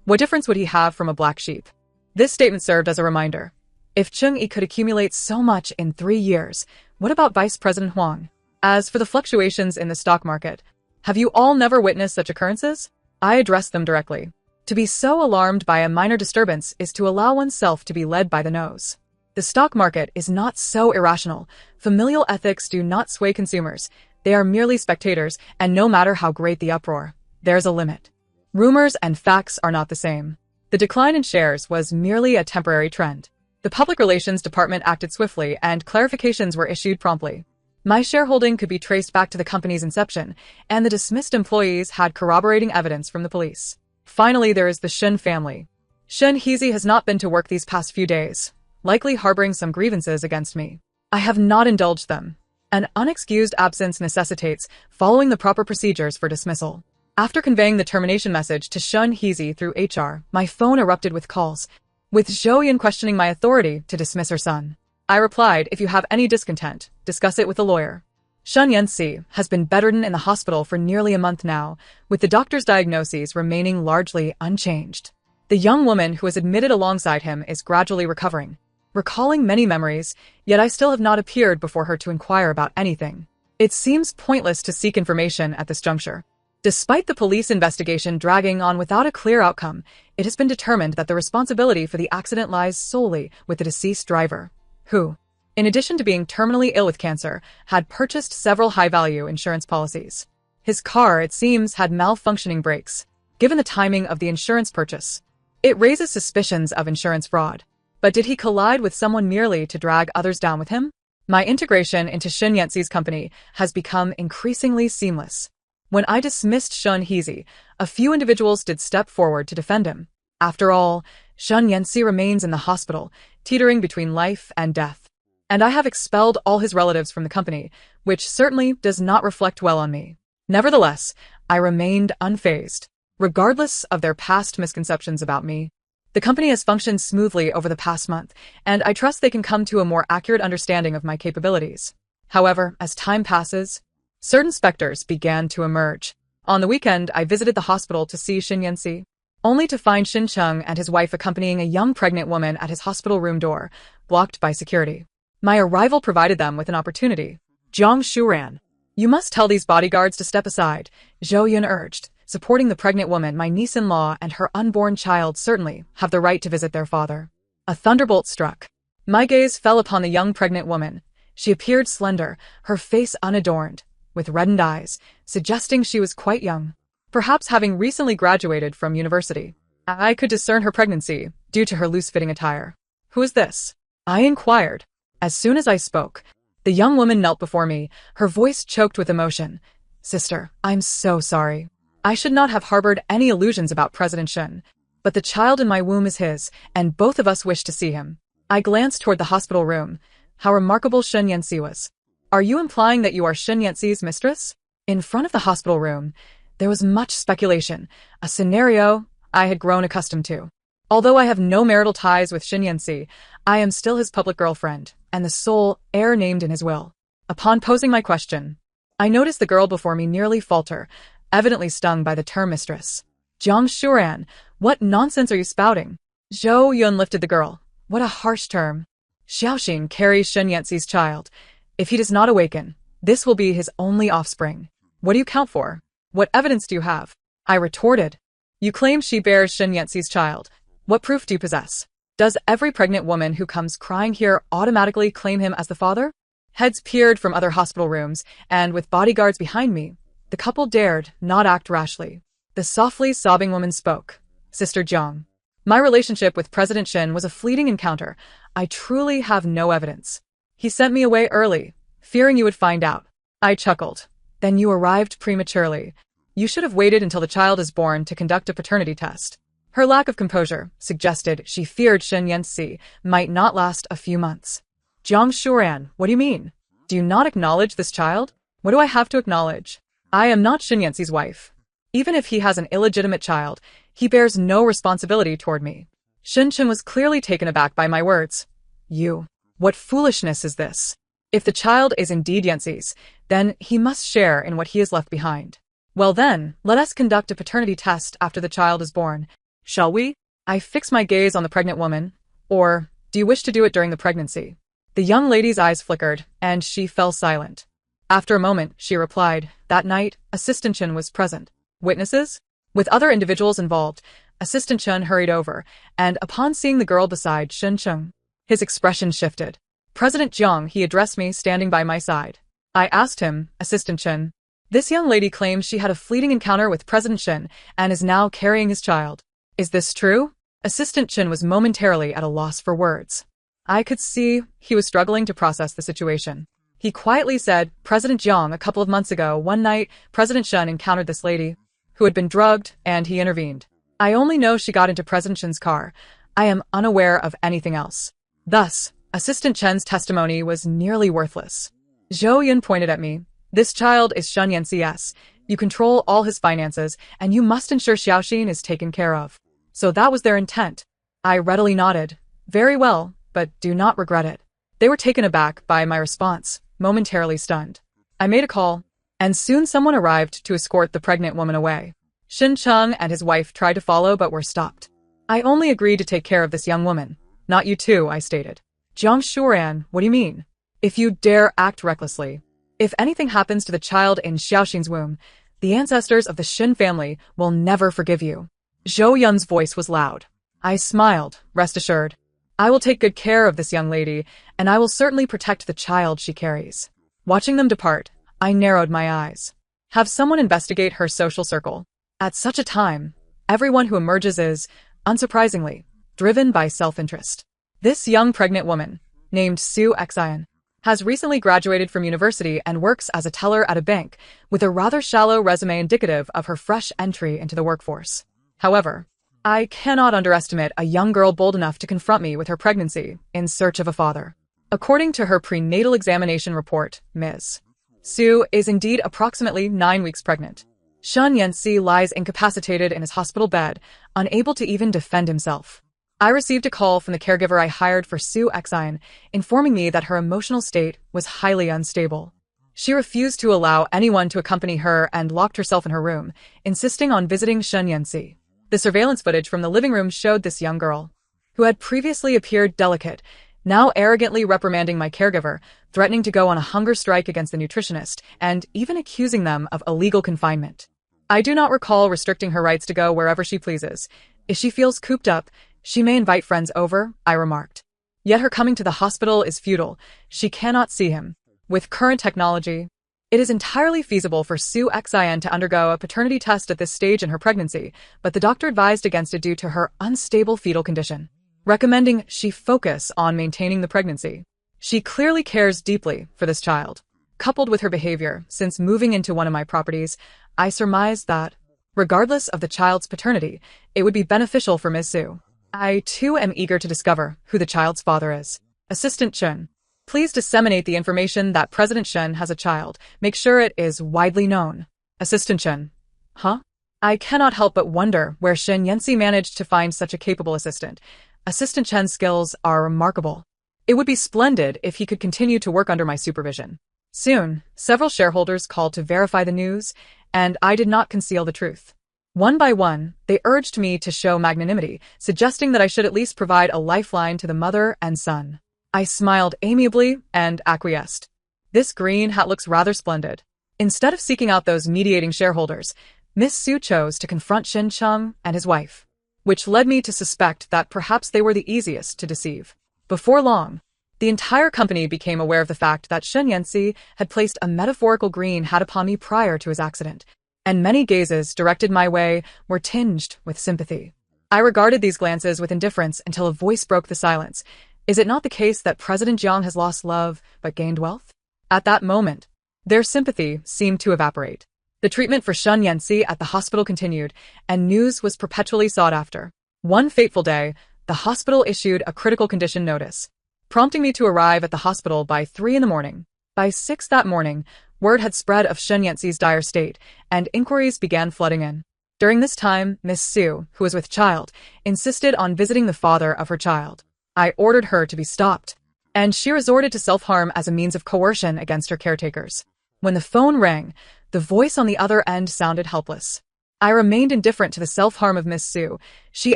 What difference would he have from a black sheep? This statement served as a reminder. If Cheng Yi could accumulate so much in 3 years, what about Vice President Huang? As for the fluctuations in the stock market, have you all never witnessed such occurrences? I addressed them directly. To be so alarmed by a minor disturbance is to allow oneself to be led by the nose. The stock market is not so irrational. Familial ethics do not sway consumers. They are merely spectators, and no matter how great the uproar, there's a limit. Rumors and facts are not the same. The decline in shares was merely a temporary trend. The public relations department acted swiftly, and clarifications were issued promptly. My shareholding could be traced back to the company's inception, and the dismissed employees had corroborating evidence from the police. Finally, there is the Shen family. Shen Yanxi has not been to work these past few days, likely harboring some grievances against me. I have not indulged them. An unexcused absence necessitates following the proper procedures for dismissal. After conveying the termination message to Shen Yanxi through HR, my phone erupted with calls, with Zhou Yun questioning my authority to dismiss her son. I replied, if you have any discontent, discuss it with a lawyer. Shen Yanxi has been bedridden in the hospital for nearly a month now, with the doctor's diagnoses remaining largely unchanged. The young woman who was admitted alongside him is gradually recovering, recalling many memories, yet I still have not appeared before her to inquire about anything. It seems pointless to seek information at this juncture. Despite the police investigation dragging on without a clear outcome, it has been determined that the responsibility for the accident lies solely with the deceased driver, who, in addition to being terminally ill with cancer, had purchased several high-value insurance policies. His car, it seems, had malfunctioning brakes. Given the timing of the insurance purchase, it raises suspicions of insurance fraud. But did he collide with someone merely to drag others down with him? My integration into Shen Yanxi's company has become increasingly seamless. When I dismissed Shen Yanxi, a few individuals did step forward to defend him. After all, Shen Yanxi remains in the hospital, teetering between life and death. And I have expelled all his relatives from the company, which certainly does not reflect well on me. Nevertheless, I remained unfazed. Regardless of their past misconceptions about me, the company has functioned smoothly over the past month, and I trust they can come to a more accurate understanding of my capabilities. However, as time passes, certain specters began to emerge. On the weekend, I visited the hospital to see Shen Yanxi, only to find Shin Cheng and his wife accompanying a young pregnant woman at his hospital room door, blocked by security. My arrival provided them with an opportunity. Jiang Shuran. You must tell these bodyguards to step aside, Zhou Yun urged. Supporting the pregnant woman, my niece-in-law and her unborn child certainly have the right to visit their father. A thunderbolt struck. My gaze fell upon the young pregnant woman. She appeared slender, her face unadorned, with reddened eyes, suggesting she was quite young, perhaps having recently graduated from university. I could discern her pregnancy due to her loose-fitting attire. Who is this? I inquired. As soon as I spoke, the young woman knelt before me, her voice choked with emotion. Sister, I'm so sorry. I should not have harbored any illusions about President Shen, but the child in my womb is his, and both of us wish to see him. I glanced toward the hospital room. How remarkable Shen Yanxi was. Are you implying that you are Shen Yanxi's mistress? In front of the hospital room, there was much speculation, a scenario I had grown accustomed to. Although I have no marital ties with Shen Yanxi, I am still his public girlfriend, and the sole heir named in his will. Upon posing my question, I noticed the girl before me nearly falter, evidently stung by the term mistress. Jiang Shuran, what nonsense are you spouting? Zhou Yun lifted the girl. What a harsh term. Xiaoxin carries Shen Yanxi's child. If he does not awaken, this will be his only offspring. What do you count for? What evidence do you have? I retorted. You claim she bears Shen Yanxi's child. What proof do you possess? Does every pregnant woman who comes crying here automatically claim him as the father? Heads peered from other hospital rooms, and with bodyguards behind me, the couple dared not act rashly. The softly sobbing woman spoke. Sister Jiang. My relationship with President Shen was a fleeting encounter. I truly have no evidence. He sent me away early, fearing you would find out. I chuckled. Then you arrived prematurely. You should have waited until the child is born to conduct a paternity test. Her lack of composure suggested she feared Shen Yanxi might not last a few months. Jiang Shuran, what do you mean? Do you not acknowledge this child? What do I have to acknowledge? I am not Shen Yanxi's wife. Even if he has an illegitimate child, he bears no responsibility toward me. Shen Chen was clearly taken aback by my words. You. What foolishness is this? If the child is indeed Yanxi's, then he must share in what he has left behind. Well then, let us conduct a paternity test after the child is born. Shall we? I fixed my gaze on the pregnant woman. Or, do you wish to do it during the pregnancy? The young lady's eyes flickered, and she fell silent. After a moment, she replied, that night, Assistant Chen was present. Witnesses? With other individuals involved, Assistant Chen hurried over, and upon seeing the girl beside Shen Cheng, his expression shifted. President Jiang, he addressed me standing by my side. I asked him, Assistant Chen, this young lady claims she had a fleeting encounter with President Shen and is now carrying his child. Is this true? Assistant Chen was momentarily at a loss for words. I could see he was struggling to process the situation. He quietly said, President Jiang, a couple of months ago, one night, President Shen encountered this lady, who had been drugged, and he intervened. I only know she got into President Shen's car. I am unaware of anything else. Thus, Assistant Chen's testimony was nearly worthless. Zhou Yun pointed at me. This child is Shen Yanxi's. You control all his finances, and you must ensure Xiaoxin is taken care of. So that was their intent. I readily nodded. Very well, but do not regret it. They were taken aback by my response, momentarily stunned. I made a call, and soon someone arrived to escort the pregnant woman away. Shen Cheng and his wife tried to follow but were stopped. I only agreed to take care of this young woman. Not you too, I stated. Jiang Shuran, what do you mean? If you dare act recklessly. If anything happens to the child in Xiaoxin's womb, the ancestors of the Shen family will never forgive you. Zhou Yun's voice was loud. I smiled, rest assured. I will take good care of this young lady, and I will certainly protect the child she carries. Watching them depart, I narrowed my eyes. Have someone investigate her social circle. At such a time, everyone who emerges is, unsurprisingly, driven by self-interest. This young pregnant woman, named Su Xian, has recently graduated from university and works as a teller at a bank, with a rather shallow resume indicative of her fresh entry into the workforce. However, I cannot underestimate a young girl bold enough to confront me with her pregnancy in search of a father. According to her prenatal examination report, Ms. Su is indeed approximately 9 weeks pregnant. Shen Yanxi lies incapacitated in his hospital bed, unable to even defend himself. I received a call from the caregiver I hired for Su Xian, informing me that her emotional state was highly unstable. She refused to allow anyone to accompany her and locked herself in her room, insisting on visiting Shen Yanxi. The surveillance footage from the living room showed this young girl, who had previously appeared delicate, now arrogantly reprimanding my caregiver, threatening to go on a hunger strike against the nutritionist, and even accusing them of illegal confinement. I do not recall restricting her rights to go wherever she pleases. If she feels cooped up, she may invite friends over, I remarked. Yet her coming to the hospital is futile. She cannot see him. With current technology, it is entirely feasible for Sue Xin to undergo a paternity test at this stage in her pregnancy, but the doctor advised against it due to her unstable fetal condition, recommending she focus on maintaining the pregnancy. She clearly cares deeply for this child. Coupled with her behavior since moving into one of my properties, I surmised that, regardless of the child's paternity, it would be beneficial for Ms. Sue. I, too, am eager to discover who the child's father is. Assistant Chen, please disseminate the information that President Shen has a child. Make sure it is widely known. Assistant Chen. Huh? I cannot help but wonder where Shen Yanxi managed to find such a capable assistant. Assistant Chen's skills are remarkable. It would be splendid if he could continue to work under my supervision. Soon, several shareholders called to verify the news, and I did not conceal the truth. One by one, they urged me to show magnanimity, suggesting that I should at least provide a lifeline to the mother and son. I smiled amiably and acquiesced. This green hat looks rather splendid. Instead of seeking out those mediating shareholders, Miss Su chose to confront Shin Cheng and his wife, which led me to suspect that perhaps they were the easiest to deceive. Before long, the entire company became aware of the fact that Shen Yanxi had placed a metaphorical green hat upon me prior to his accident, and many gazes directed my way were tinged with sympathy. I regarded these glances with indifference until a voice broke the silence. Is it not the case that President Jiang has lost love but gained wealth? At that moment, their sympathy seemed to evaporate. The treatment for Shen Yanxi at the hospital continued, and news was perpetually sought after. One fateful day, the hospital issued a critical condition notice, prompting me to arrive at the hospital by 3 in the morning. By 6 that morning, word had spread of Shen Yanxi's dire state, and inquiries began flooding in. During this time, Miss Su, who was with child, insisted on visiting the father of her child. I ordered her to be stopped, and she resorted to self-harm as a means of coercion against her caretakers. When the phone rang, the voice on the other end sounded helpless. I remained indifferent to the self-harm of Miss Su. She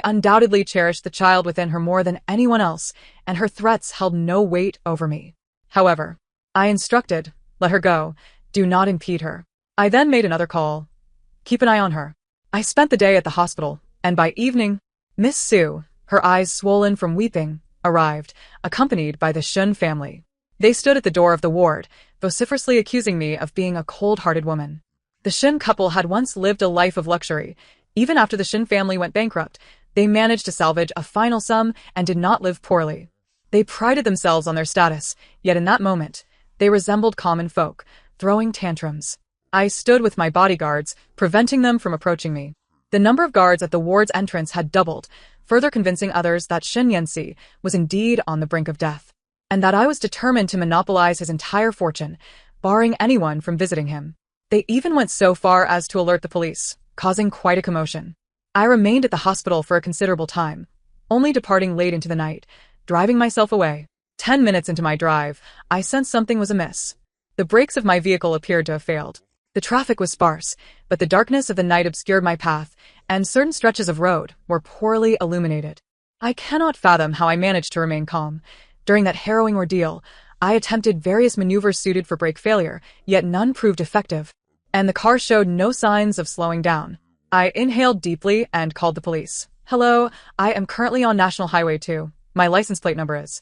undoubtedly cherished the child within her more than anyone else, and her threats held no weight over me. However, I instructed, let her go, do not impede her. I then made another call. Keep an eye on her. I spent the day at the hospital, and by evening, Miss Su, her eyes swollen from weeping, arrived, accompanied by the Shun family. They stood at the door of the ward, vociferously accusing me of being a cold-hearted woman. The Shin couple had once lived a life of luxury. Even after the Shin family went bankrupt, they managed to salvage a final sum and did not live poorly. They prided themselves on their status, yet in that moment, they resembled common folk, throwing tantrums. I stood with my bodyguards, preventing them from approaching me. The number of guards at the ward's entrance had doubled, further convincing others that Shen Yanxi was indeed on the brink of death, and that I was determined to monopolize his entire fortune, barring anyone from visiting him. They even went so far as to alert the police, causing quite a commotion. I remained at the hospital for a considerable time, only departing late into the night, driving myself away. 10 minutes into my drive, I sensed something was amiss. The brakes of my vehicle appeared to have failed. The traffic was sparse, but the darkness of the night obscured my path, and certain stretches of road were poorly illuminated. I cannot fathom how I managed to remain calm. During that harrowing ordeal, I attempted various maneuvers suited for brake failure, yet none proved effective, and the car showed no signs of slowing down. I inhaled deeply and called the police. Hello, I am currently on National Highway 2. My license plate number is.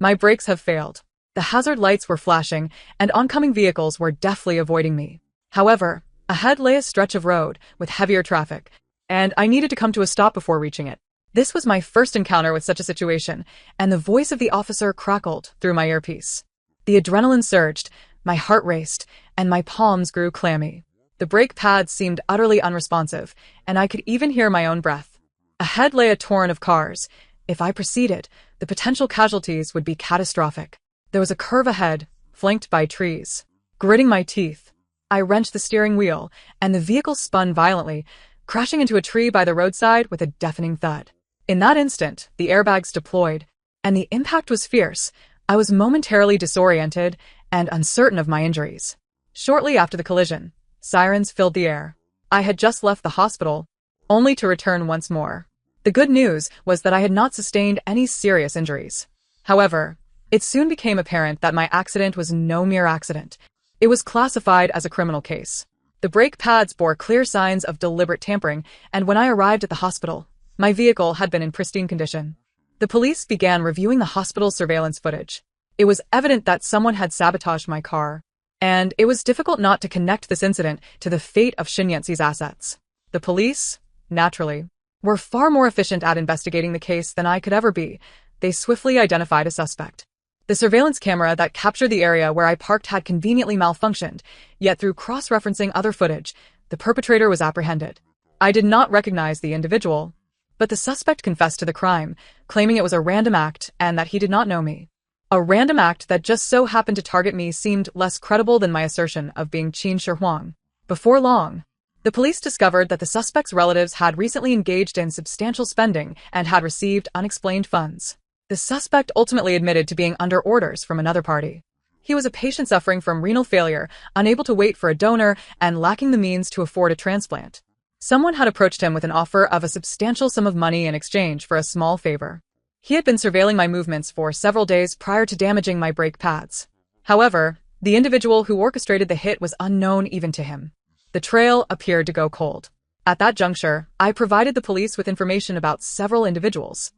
My brakes have failed. The hazard lights were flashing, and oncoming vehicles were deftly avoiding me. However, ahead lay a stretch of road with heavier traffic, and I needed to come to a stop before reaching it. This was my first encounter with such a situation, and the voice of the officer crackled through my earpiece. The adrenaline surged, my heart raced, and my palms grew clammy. The brake pads seemed utterly unresponsive, and I could even hear my own breath. Ahead lay a torrent of cars. If I proceeded, the potential casualties would be catastrophic. There was a curve ahead, flanked by trees. Gritting my teeth, I wrenched the steering wheel, and the vehicle spun violently, crashing into a tree by the roadside with a deafening thud. In that instant, the airbags deployed, and the impact was fierce. I was momentarily disoriented and uncertain of my injuries. Shortly after the collision, sirens filled the air. I had just left the hospital, only to return once more. The good news was that I had not sustained any serious injuries. However, it soon became apparent that my accident was no mere accident. It was classified as a criminal case. The brake pads bore clear signs of deliberate tampering, and when I arrived at the hospital, my vehicle had been in pristine condition. The police began reviewing the hospital's surveillance footage. It was evident that someone had sabotaged my car, and it was difficult not to connect this incident to the fate of Shin Yanxi's assets. The police, naturally, were far more efficient at investigating the case than I could ever be. They swiftly identified a suspect. The surveillance camera that captured the area where I parked had conveniently malfunctioned, yet through cross-referencing other footage, the perpetrator was apprehended. I did not recognize the individual, but the suspect confessed to the crime, claiming it was a random act and that he did not know me. A random act that just so happened to target me seemed less credible than my assertion of being Qin Shi Huang. Before long, the police discovered that the suspect's relatives had recently engaged in substantial spending and had received unexplained funds. The suspect ultimately admitted to being under orders from another party. He was a patient suffering from renal failure, unable to wait for a donor, and lacking the means to afford a transplant. Someone had approached him with an offer of a substantial sum of money in exchange for a small favor. He had been surveilling my movements for several days prior to damaging my brake pads. However, the individual who orchestrated the hit was unknown even to him. The trail appeared to go cold. At that juncture, I provided the police with information about several individuals.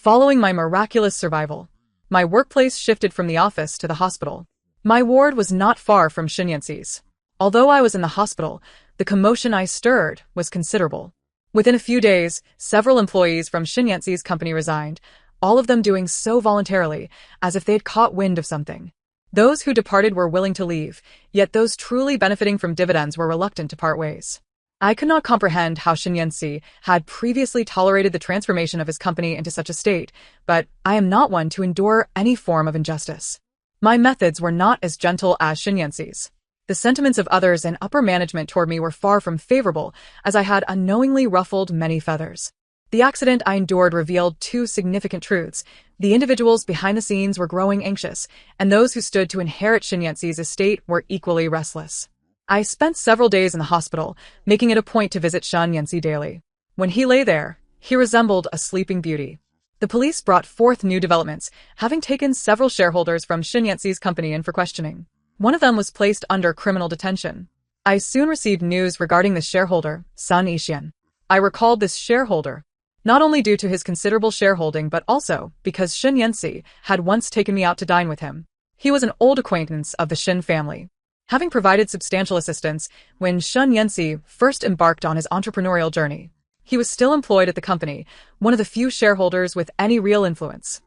Following my miraculous survival, my workplace shifted from the office to the hospital. My ward was not far from Shin Yanxi's. Although I was in the hospital, the commotion I stirred was considerable. Within a few days, several employees from Shin Yanxi's company resigned, all of them doing so voluntarily, as if they had caught wind of something. Those who departed were willing to leave, yet those truly benefiting from dividends were reluctant to part ways. I could not comprehend how Shin Yanxi had previously tolerated the transformation of his company into such a state, but I am not one to endure any form of injustice. My methods were not as gentle as Shin Yanxi's. The sentiments of others in upper management toward me were far from favorable, as I had unknowingly ruffled many feathers. The accident I endured revealed two significant truths. The individuals behind the scenes were growing anxious, and those who stood to inherit Shin Yanxi's estate were equally restless. I spent several days in the hospital, making it a point to visit Shin Yanxi daily. When he lay there, he resembled a sleeping beauty. The police brought forth new developments, having taken several shareholders from Shin Yanxi's company in for questioning. One of them was placed under criminal detention. I soon received news regarding this shareholder, Sun Yixian. I recalled this shareholder, not only due to his considerable shareholding but also because Shin Yanxi had once taken me out to dine with him. He was an old acquaintance of the Shin family. Having provided substantial assistance when Shin Yanxi first embarked on his entrepreneurial journey, he was still employed at the company, one of the few shareholders with any real influence.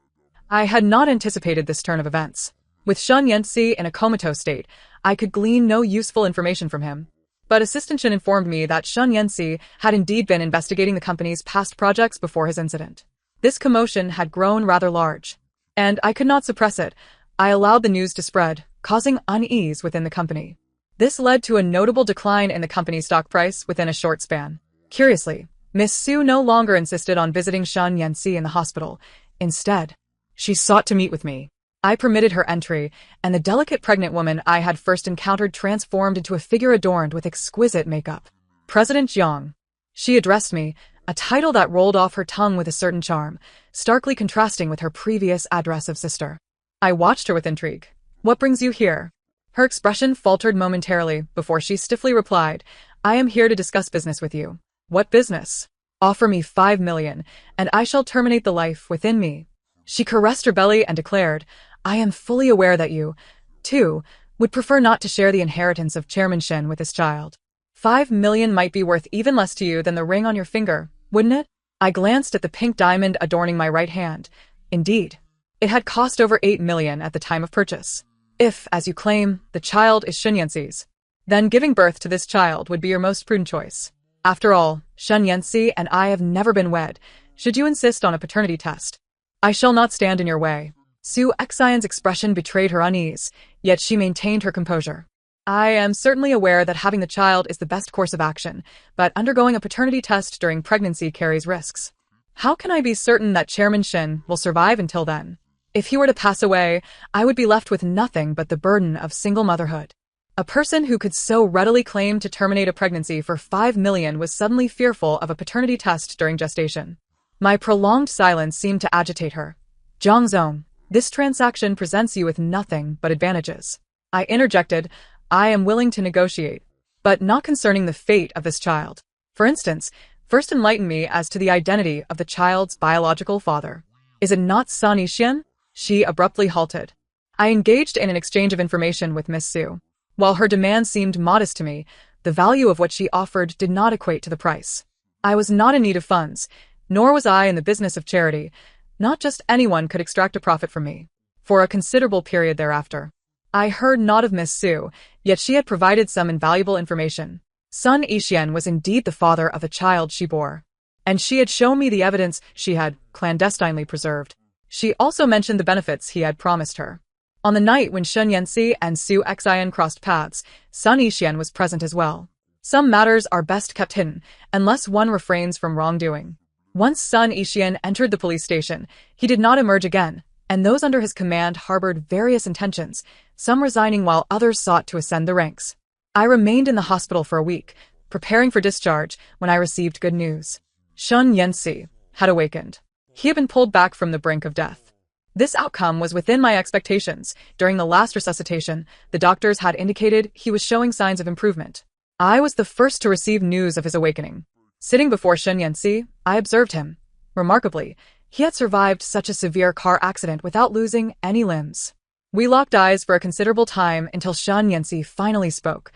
I had not anticipated this turn of events. With Shin Yanxi in a comatose state, I could glean no useful information from him. But Assistant Shin informed me that Shin Yanxi had indeed been investigating the company's past projects before his incident. This commotion had grown rather large, and I could not suppress it. I allowed the news to spread, causing unease within the company. This led to a notable decline in the company's stock price within a short span. Curiously, Miss Su no longer insisted on visiting Shin Yanxi in the hospital. Instead, she sought to meet with me. I permitted her entry, and the delicate pregnant woman I had first encountered transformed into a figure adorned with exquisite makeup. President Jiang. She addressed me, a title that rolled off her tongue with a certain charm, starkly contrasting with her previous address of sister. I watched her with intrigue. What brings you here? Her expression faltered momentarily before she stiffly replied, I am here to discuss business with you. What business? Offer me 5 million, and I shall terminate the life within me. She caressed her belly and declared, I am fully aware that you, too, would prefer not to share the inheritance of Chairman Shen with this child. 5 million might be worth even less to you than the ring on your finger, wouldn't it? I glanced at the pink diamond adorning my right hand. Indeed, it had cost over 8 million at the time of purchase. If, as you claim, the child is Shin Yanxi's, then giving birth to this child would be your most prudent choice. After all, Shin Yanxi and I have never been wed. Should you insist on a paternity test, I shall not stand in your way. Su Xian's expression betrayed her unease, yet she maintained her composure. I am certainly aware that having the child is the best course of action, but undergoing a paternity test during pregnancy carries risks. How can I be certain that Chairman Shin will survive until then? If he were to pass away, I would be left with nothing but the burden of single motherhood. A person who could so readily claim to terminate a pregnancy for 5 million was suddenly fearful of a paternity test during gestation. My prolonged silence seemed to agitate her. Zhang Zong, This transaction presents you with nothing but advantages. I interjected, I am willing to negotiate, but not concerning the fate of this child. For instance, first enlighten me as to the identity of the child's biological father. Is it not Sun Yixian? She abruptly halted. I engaged in an exchange of information with Miss Su. While her demand seemed modest to me, the value of what she offered did not equate to the price. I was not in need of funds, nor was I in the business of charity. Not just anyone could extract a profit from me. For a considerable period thereafter, I heard naught of Miss Su, yet she had provided some invaluable information. Sun Yixian was indeed the father of the child she bore, and she had shown me the evidence she had clandestinely preserved. She also mentioned the benefits he had promised her. On the night when Shen Yanxi and Su Xian crossed paths, Sun Yixian was present as well. Some matters are best kept hidden, unless one refrains from wrongdoing. Once Sun Yixian entered the police station, he did not emerge again, and those under his command harbored various intentions, some resigning while others sought to ascend the ranks. I remained in the hospital for a week, preparing for discharge, when I received good news. Shen Yanxi had awakened. He had been pulled back from the brink of death. This outcome was within my expectations. During the last resuscitation, the doctors had indicated he was showing signs of improvement. I was the first to receive news of his awakening. Sitting before Shen Yanxi, I observed him. Remarkably, he had survived such a severe car accident without losing any limbs. We locked eyes for a considerable time until Shen Yanxi finally spoke.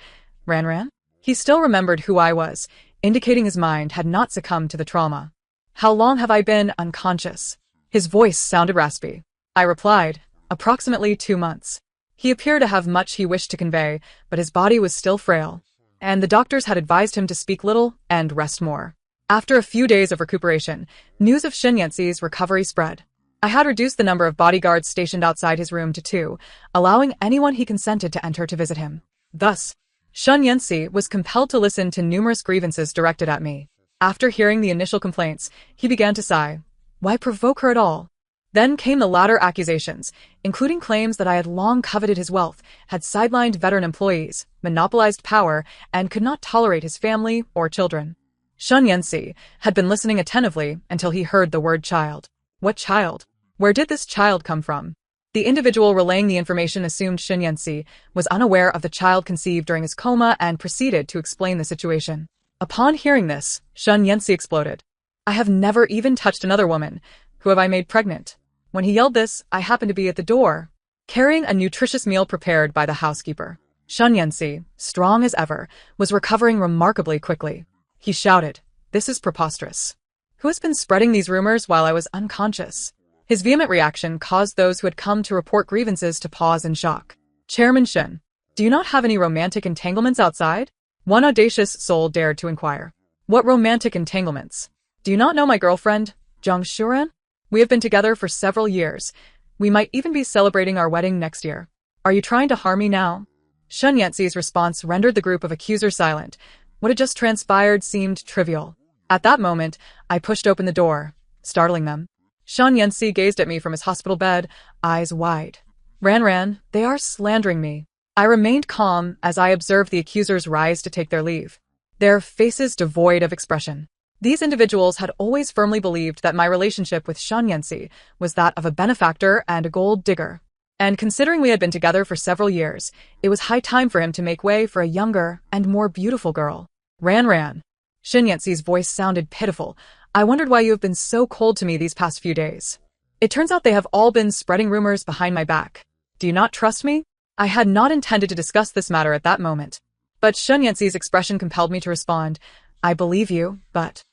Ran? He still remembered who I was, indicating his mind had not succumbed to the trauma. How long have I been unconscious? His voice sounded raspy. I replied, approximately 2 months. He appeared to have much he wished to convey, but his body was still frail, and the doctors had advised him to speak little and rest more. After a few days of recuperation, news of Shen Yanxi's recovery spread. I had reduced the number of bodyguards stationed outside his room to 2, allowing anyone he consented to enter to visit him. Thus, Shen Yanxi was compelled to listen to numerous grievances directed at me. After hearing the initial complaints, he began to sigh. Why provoke her at all? Then came the latter accusations, including claims that I had long coveted his wealth, had sidelined veteran employees, monopolized power, and could not tolerate his family or children. Shen Yanxi had been listening attentively until he heard the word child. What child? Where did this child come from? The individual relaying the information assumed Shen Yanxi was unaware of the child conceived during his coma and proceeded to explain the situation. Upon hearing this, Shen Yanxi exploded. I have never even touched another woman. Who have I made pregnant? When he yelled this, I happened to be at the door, carrying a nutritious meal prepared by the housekeeper. Shen Yanxi, strong as ever, was recovering remarkably quickly. He shouted, "This is preposterous. Who has been spreading these rumors while I was unconscious?" His vehement reaction caused those who had come to report grievances to pause in shock. Chairman Shen, do you not have any romantic entanglements outside? One audacious soul dared to inquire. What romantic entanglements? Do you not know my girlfriend, Zhang Shuren? We have been together for several years. We might even be celebrating our wedding next year. Are you trying to harm me now? Shen Yanxi's response rendered the group of accusers silent. What had just transpired seemed trivial. At that moment, I pushed open the door, startling them. Shen Yanxi gazed at me from his hospital bed, eyes wide. Ran, they are slandering me. I remained calm as I observed the accusers rise to take their leave, their faces devoid of expression. These individuals had always firmly believed that my relationship with Shen Yanxi was that of a benefactor and a gold digger. And considering we had been together for several years, it was high time for him to make way for a younger and more beautiful girl. Ran. Shen Yanxi's voice sounded pitiful. I wondered why you have been so cold to me these past few days. It turns out they have all been spreading rumors behind my back. Do you not trust me? I had not intended to discuss this matter at that moment. But Shen Yanxi's expression compelled me to respond. I believe you, but...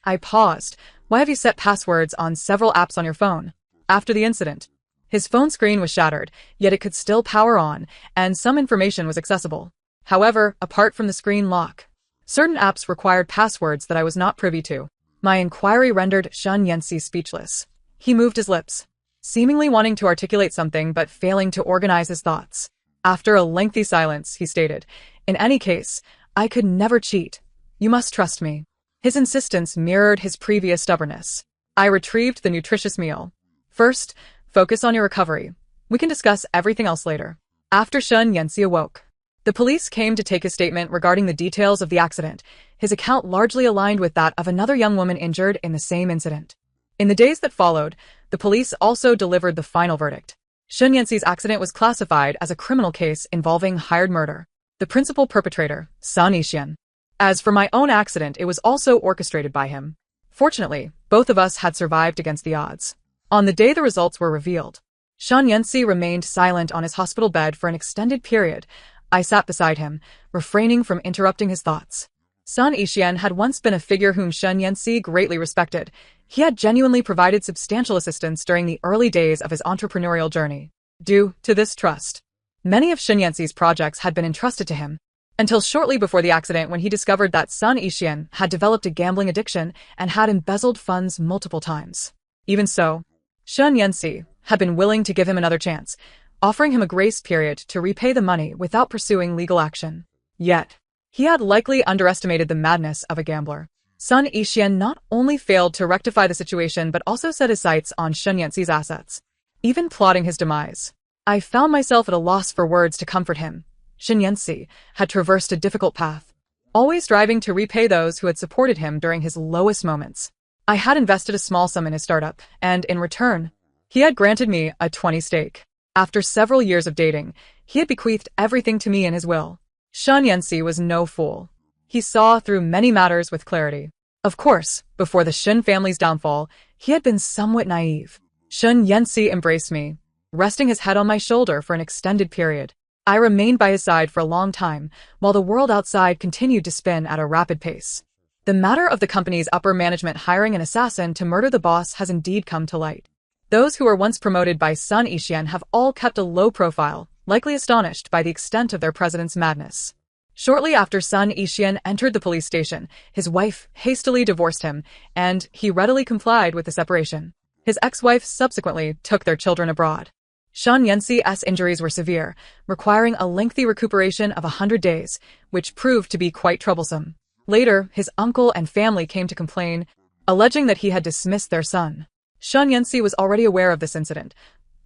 I paused. Why have you set passwords on several apps on your phone? After the incident, his phone screen was shattered, yet it could still power on, and some information was accessible. However, apart from the screen lock, certain apps required passwords that I was not privy to. My inquiry rendered Shen Yanxi speechless. He moved his lips, seemingly wanting to articulate something but failing to organize his thoughts. After a lengthy silence, he stated, "In any case, I could never cheat. You must trust me." His insistence mirrored his previous stubbornness. I retrieved the nutritious meal. First, focus on your recovery. We can discuss everything else later. After Shen Yanxi awoke, the police came to take his statement regarding the details of the accident. His account largely aligned with that of another young woman injured in the same incident. In the days that followed, The police also delivered the final verdict. Shen Yanxi's accident was classified as a criminal case involving hired murder. The principal perpetrator, Sun Yixian. As for my own accident, it was also orchestrated by him. Fortunately, both of us had survived against the odds. On the day the results were revealed, Shen Yanxi remained silent on his hospital bed for an extended period. I sat beside him, refraining from interrupting his thoughts. Sun Yixian had once been a figure whom Shen Yanxi greatly respected. He had genuinely provided substantial assistance during the early days of his entrepreneurial journey. Due to this trust, many of Shen Yanxi's projects had been entrusted to him, until shortly before the accident when he discovered that Sun Yixian had developed a gambling addiction and had embezzled funds multiple times. Even so, Shen Yanxi had been willing to give him another chance, offering him a grace period to repay the money without pursuing legal action. Yet, he had likely underestimated the madness of a gambler. Sun Yixian not only failed to rectify the situation but also set his sights on Shen Yanxi's assets, even plotting his demise. I found myself at a loss for words to comfort him. Shen Yanxi had traversed a difficult path, always striving to repay those who had supported him during his lowest moments. I had invested a small sum in his startup, and in return, he had granted me a 20 stake. After several years of dating, he had bequeathed everything to me in his will. Shen Yanxi was no fool. He saw through many matters with clarity. Of course, before the Shen family's downfall, he had been somewhat naive. Shen Yanxi embraced me, resting his head on my shoulder for an extended period. I remained by his side for a long time, while the world outside continued to spin at a rapid pace. The matter of the company's upper management hiring an assassin to murder the boss has indeed come to light. Those who were once promoted by Sun Yixian have all kept a low profile, likely astonished by the extent of their president's madness. Shortly after Sun Yixian entered the police station, his wife hastily divorced him, and he readily complied with the separation. His ex-wife subsequently took their children abroad. Shen Yanxi's injuries were severe, requiring a lengthy recuperation of 100 days, which proved to be quite troublesome. Later, his uncle and family came to complain, alleging that he had dismissed their son. Shen Yanxi was already aware of this incident.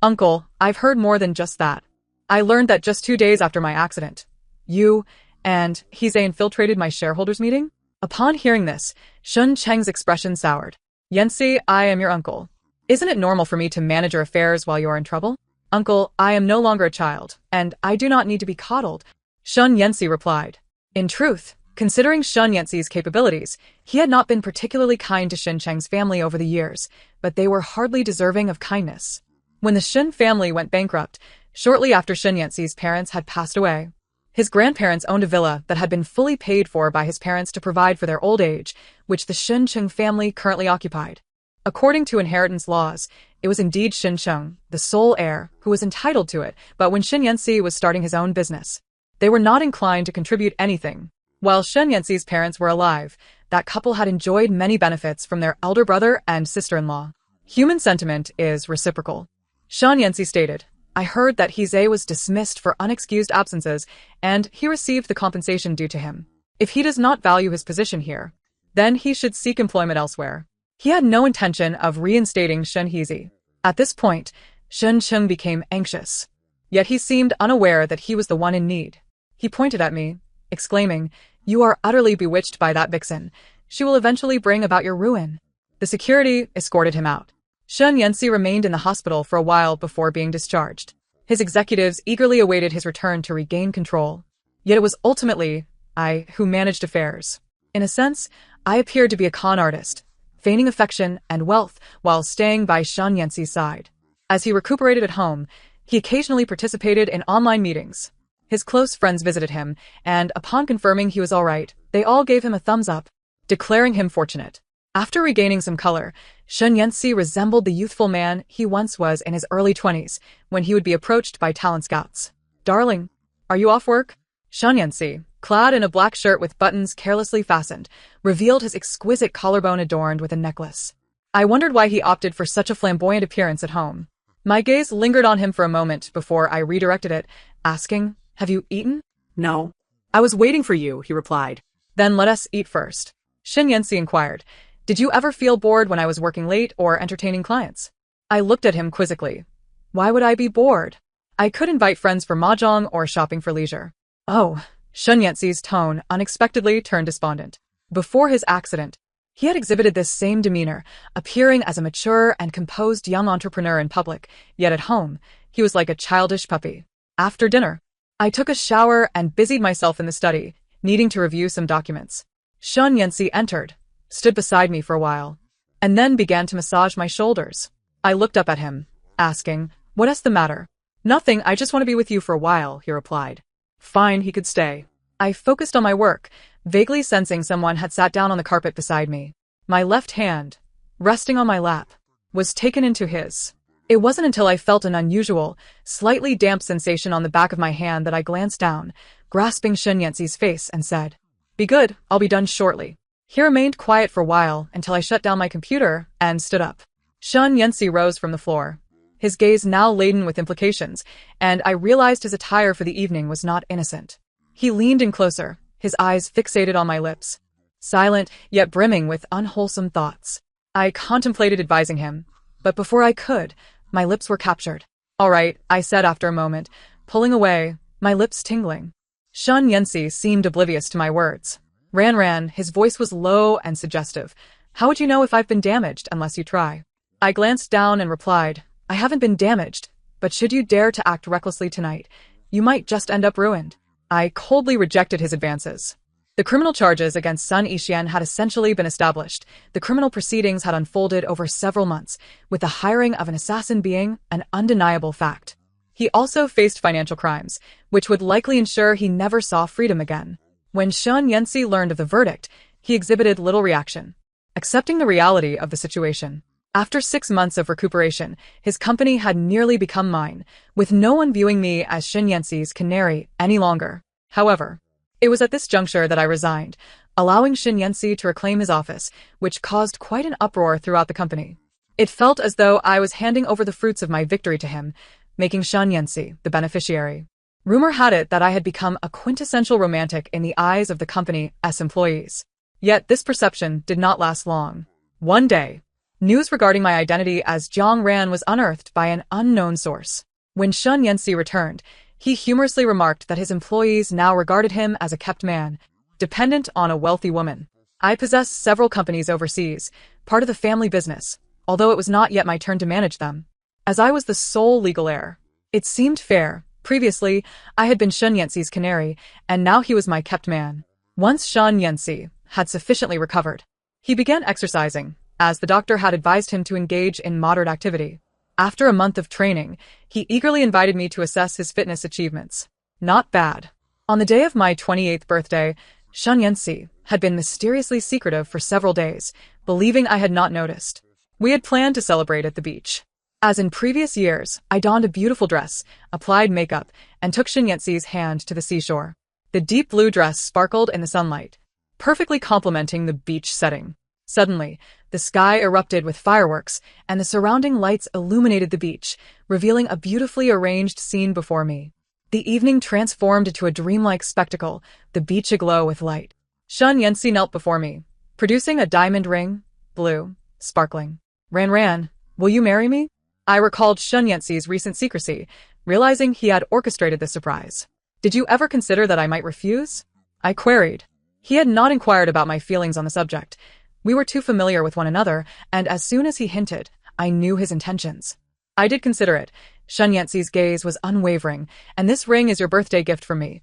"Uncle, I've heard more than just that. I learned that just 2 days after my accident, you and Heise infiltrated my shareholders' meeting?" Upon hearing this, Shun Cheng's expression soured. "Yanxi, I am your uncle. Isn't it normal for me to manage your affairs while you are in trouble?" "Uncle, I am no longer a child, and I do not need to be coddled," Shen Yanxi replied. In truth, considering Shen Yanxi's capabilities, he had not been particularly kind to Shen Cheng's family over the years, but they were hardly deserving of kindness. When the Shen family went bankrupt, shortly after Shen Yanxi's parents had passed away, his grandparents owned a villa that had been fully paid for by his parents to provide for their old age, which the Shen Cheng family currently occupied. According to inheritance laws, it was indeed Shen Cheng, the sole heir, who was entitled to it, but when Shen Yanxi was starting his own business, they were not inclined to contribute anything. While Shen Yanxi's parents were alive, that couple had enjoyed many benefits from their elder brother and sister-in-law. Human sentiment is reciprocal. Shen Yanxi stated, "I heard that Heise was dismissed for unexcused absences, and he received the compensation due to him. If he does not value his position here, then he should seek employment elsewhere." He had no intention of reinstating Shen Heise. At this point, Shen Cheng became anxious. Yet he seemed unaware that he was the one in need. He pointed at me, exclaiming, "You are utterly bewitched by that vixen. She will eventually bring about your ruin." The security escorted him out. Shen Yanxi remained in the hospital for a while before being discharged. His executives eagerly awaited his return to regain control. Yet it was ultimately I who managed affairs. In a sense, I appeared to be a con artist, feigning affection and wealth while staying by Shen Yanxi's side. As he recuperated at home, he occasionally participated in online meetings. His close friends visited him, and upon confirming he was all right, they all gave him a thumbs up, declaring him fortunate. After regaining some color, Shen Yanxi resembled the youthful man he once was in his early 20s, when he would be approached by talent scouts. "Darling, are you off work?" Shen Yanxi, clad in a black shirt with buttons carelessly fastened, revealed his exquisite collarbone adorned with a necklace. I wondered why he opted for such a flamboyant appearance at home. My gaze lingered on him for a moment before I redirected it, asking, "Have you eaten?" "No. I was waiting for you," he replied. "Then let us eat first." Shen Yanxi inquired, "Did you ever feel bored when I was working late or entertaining clients?" I looked at him quizzically. Why would I be bored? I could invite friends for mahjong or shopping for leisure. "Oh." Shen Yanxi's tone unexpectedly turned despondent. Before his accident, He had exhibited this same demeanor, appearing as a mature and composed young entrepreneur in public, yet at home, he was like a childish puppy. After dinner, I took a shower and busied myself in the study, needing to review some documents. Shun Yanxi entered, stood beside me for a while, and then began to massage my shoulders. I looked up at him, asking, "What's the matter?" "Nothing, I just want to be with you for a while," he replied. Fine, he could stay. I focused on my work, vaguely sensing someone had sat down on the carpet beside me. My left hand, resting on my lap, was taken into his. It wasn't until I felt an unusual, slightly damp sensation on the back of my hand that I glanced down, grasping Shun Yanxi's face, and said, "Be good, I'll be done shortly." He remained quiet for a while until I shut down my computer and stood up. Shun Yanxi rose from the floor, his gaze now laden with implications, and I realized his attire for the evening was not innocent. He leaned in closer, his eyes fixated on my lips, silent yet brimming with unwholesome thoughts. I contemplated advising him, but before I could, my lips were captured. "All right," I said after a moment, pulling away, my lips tingling. Shun Yanxi seemed oblivious to my words. Ran, his voice was low and suggestive. "How would you know if I've been damaged unless you try?" I glanced down and replied, "I haven't been damaged, but should you dare to act recklessly tonight, you might just end up ruined." I coldly rejected his advances. The criminal charges against Sun Yixian had essentially been established. The criminal proceedings had unfolded over several months, with the hiring of an assassin being an undeniable fact. He also faced financial crimes, which would likely ensure he never saw freedom again. When Shun Yanxi learned of the verdict, he exhibited little reaction, accepting the reality of the situation. After 6 months of recuperation, his company had nearly become mine, with no one viewing me as Shun Yanxi's canary any longer. However, it was at this juncture that I resigned, allowing Shun Yanxi to reclaim his office, which caused quite an uproar throughout the company. It felt as though I was handing over the fruits of my victory to him, making Shun Yanxi the beneficiary. Rumor had it that I had become a quintessential romantic in the eyes of the company's employees. Yet this perception did not last long. One day, news regarding my identity as Jiang Ran was unearthed by an unknown source. When Shun Yanxi returned, he humorously remarked that his employees now regarded him as a kept man, dependent on a wealthy woman. I possessed several companies overseas, part of the family business, although it was not yet my turn to manage them. As I was the sole legal heir, it seemed fair. Previously, I had been Shun Yanxi's canary, and now he was my kept man. Once Shun Yanxi had sufficiently recovered, he began exercising, as the doctor had advised him to engage in moderate activity. After a month of training, he eagerly invited me to assess his fitness achievements. Not bad. On the day of my 28th birthday, Shun Yanxi had been mysteriously secretive for several days, believing I had not noticed. We had planned to celebrate at the beach. As in previous years, I donned a beautiful dress, applied makeup, and took Shun Yanxi's hand to the seashore. The deep blue dress sparkled in the sunlight, perfectly complementing the beach setting. Suddenly, the sky erupted with fireworks, and the surrounding lights illuminated the beach, revealing a beautifully arranged scene before me. The evening transformed into a dreamlike spectacle, the beach aglow with light. Shun Yanxi knelt before me, producing a diamond ring, blue, sparkling. Ran, will you marry me?" I recalled Shun Yanxi's recent secrecy, realizing he had orchestrated the surprise. "Did you ever consider that I might refuse?" I queried. He had not inquired about my feelings on the subject. We were too familiar with one another, and as soon as he hinted, I knew his intentions. "I did consider it." Shun Yanxi's gaze was unwavering. "And this ring is your birthday gift from me.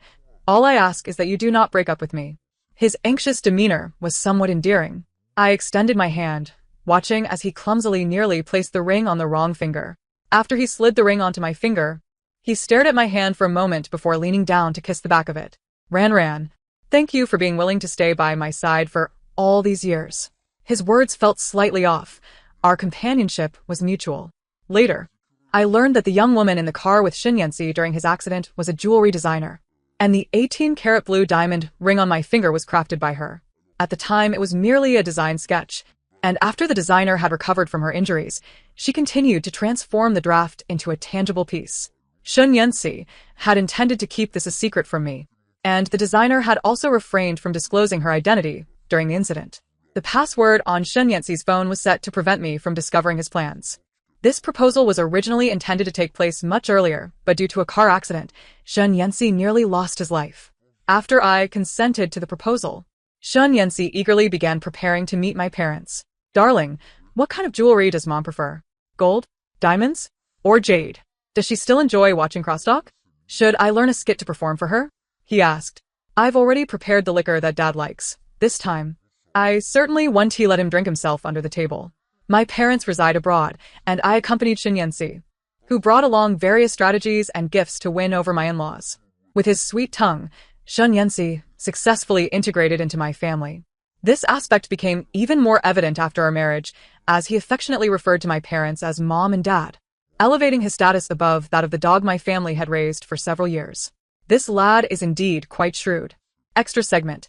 All I ask is that you do not break up with me." His anxious demeanor was somewhat endearing. I extended my hand, watching as he clumsily nearly placed the ring on the wrong finger. After he slid the ring onto my finger, he stared at my hand for a moment before leaning down to kiss the back of it. Ran, thank you for being willing to stay by my side for all these years." His words felt slightly off. Our companionship was mutual. Later, I learned that the young woman in the car with Shun Yanxi during his accident was a jewelry designer, and the 18-karat blue diamond ring on my finger was crafted by her. At the time, it was merely a design sketch, and after the designer had recovered from her injuries, she continued to transform the draft into a tangible piece. Shun Yanxi had intended to keep this a secret from me, and the designer had also refrained from disclosing her identity during the incident. The password on Shun Yanxi's phone was set to prevent me from discovering his plans. This proposal was originally intended to take place much earlier, but due to a car accident, Shun Yanxi nearly lost his life. After I consented to the proposal, Shun Yanxi eagerly began preparing to meet my parents. Darling, what kind of jewelry does mom prefer? Gold? Diamonds? Or jade? Does she still enjoy watching crosstalk? Should I learn a skit to perform for her? He asked. I've already prepared the liquor that Dad likes. This time, I certainly won't let him drink himself under the table. My parents reside abroad, and I accompanied Shin Yanxi, who brought along various strategies and gifts to win over my in-laws. With his sweet tongue, Shun Yanxi successfully integrated into my family. This aspect became even more evident after our marriage, as he affectionately referred to my parents as Mom and Dad, elevating his status above that of the dog my family had raised for several years. This lad is indeed quite shrewd. Extra segment.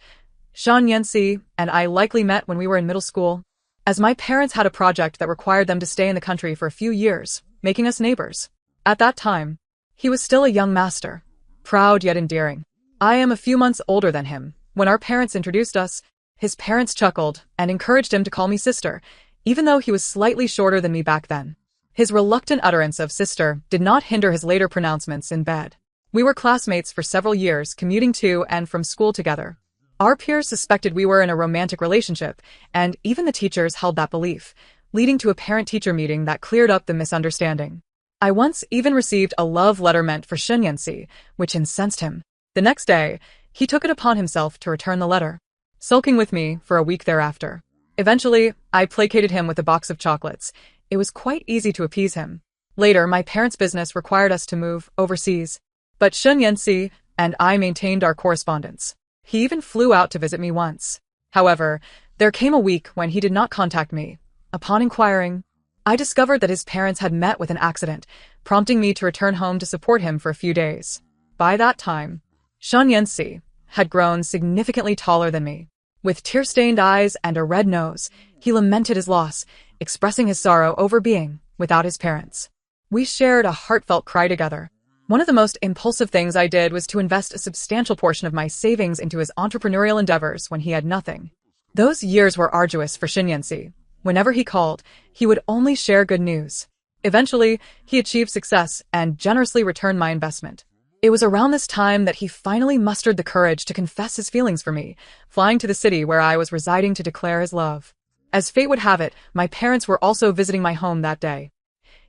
Shun Yanxi and I likely met when we were in middle school, as my parents had a project that required them to stay in the country for a few years, making us neighbors. At that time, he was still a young master, proud yet endearing. I am a few months older than him. When our parents introduced us, his parents chuckled and encouraged him to call me sister, even though he was slightly shorter than me back then. His reluctant utterance of sister did not hinder his later pronouncements in bed. We were classmates for several years, commuting to and from school together. Our peers suspected we were in a romantic relationship, and even the teachers held that belief, leading to a parent-teacher meeting that cleared up the misunderstanding. I once even received a love letter meant for Shun Yanxi, which incensed him. The next day, he took it upon himself to return the letter, sulking with me for a week thereafter. Eventually, I placated him with a box of chocolates. It was quite easy to appease him. Later, my parents' business required us to move overseas, but Shun Yanxi and I maintained our correspondence. He even flew out to visit me once. However, there came a week when he did not contact me. Upon inquiring, I discovered that his parents had met with an accident, prompting me to return home to support him for a few days. By that time, Shun Yanxi had grown significantly taller than me. With tear-stained eyes and a red nose, he lamented his loss, expressing his sorrow over being without his parents. We shared a heartfelt cry together. One of the most impulsive things I did was to invest a substantial portion of my savings into his entrepreneurial endeavors when he had nothing. Those years were arduous for Shun Yanxi. Whenever he called, he would only share good news. Eventually, he achieved success and generously returned my investment. It was around this time that he finally mustered the courage to confess his feelings for me, flying to the city where I was residing to declare his love. As fate would have it, my parents were also visiting my home that day.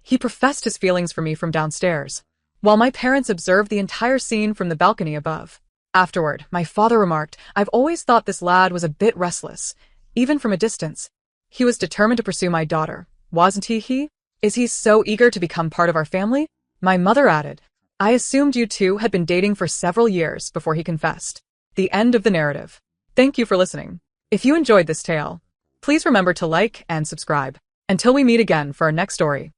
He professed his feelings for me from downstairs, while my parents observed the entire scene from the balcony above. Afterward, my father remarked, "I've always thought this lad was a bit restless, even from a distance. He was determined to pursue my daughter, wasn't he? Is he so eager to become part of our family?" My mother added, "I assumed you two had been dating for several years before he confessed." The end of the narrative. Thank you for listening. If you enjoyed this tale, please remember to like and subscribe. Until we meet again for our next story.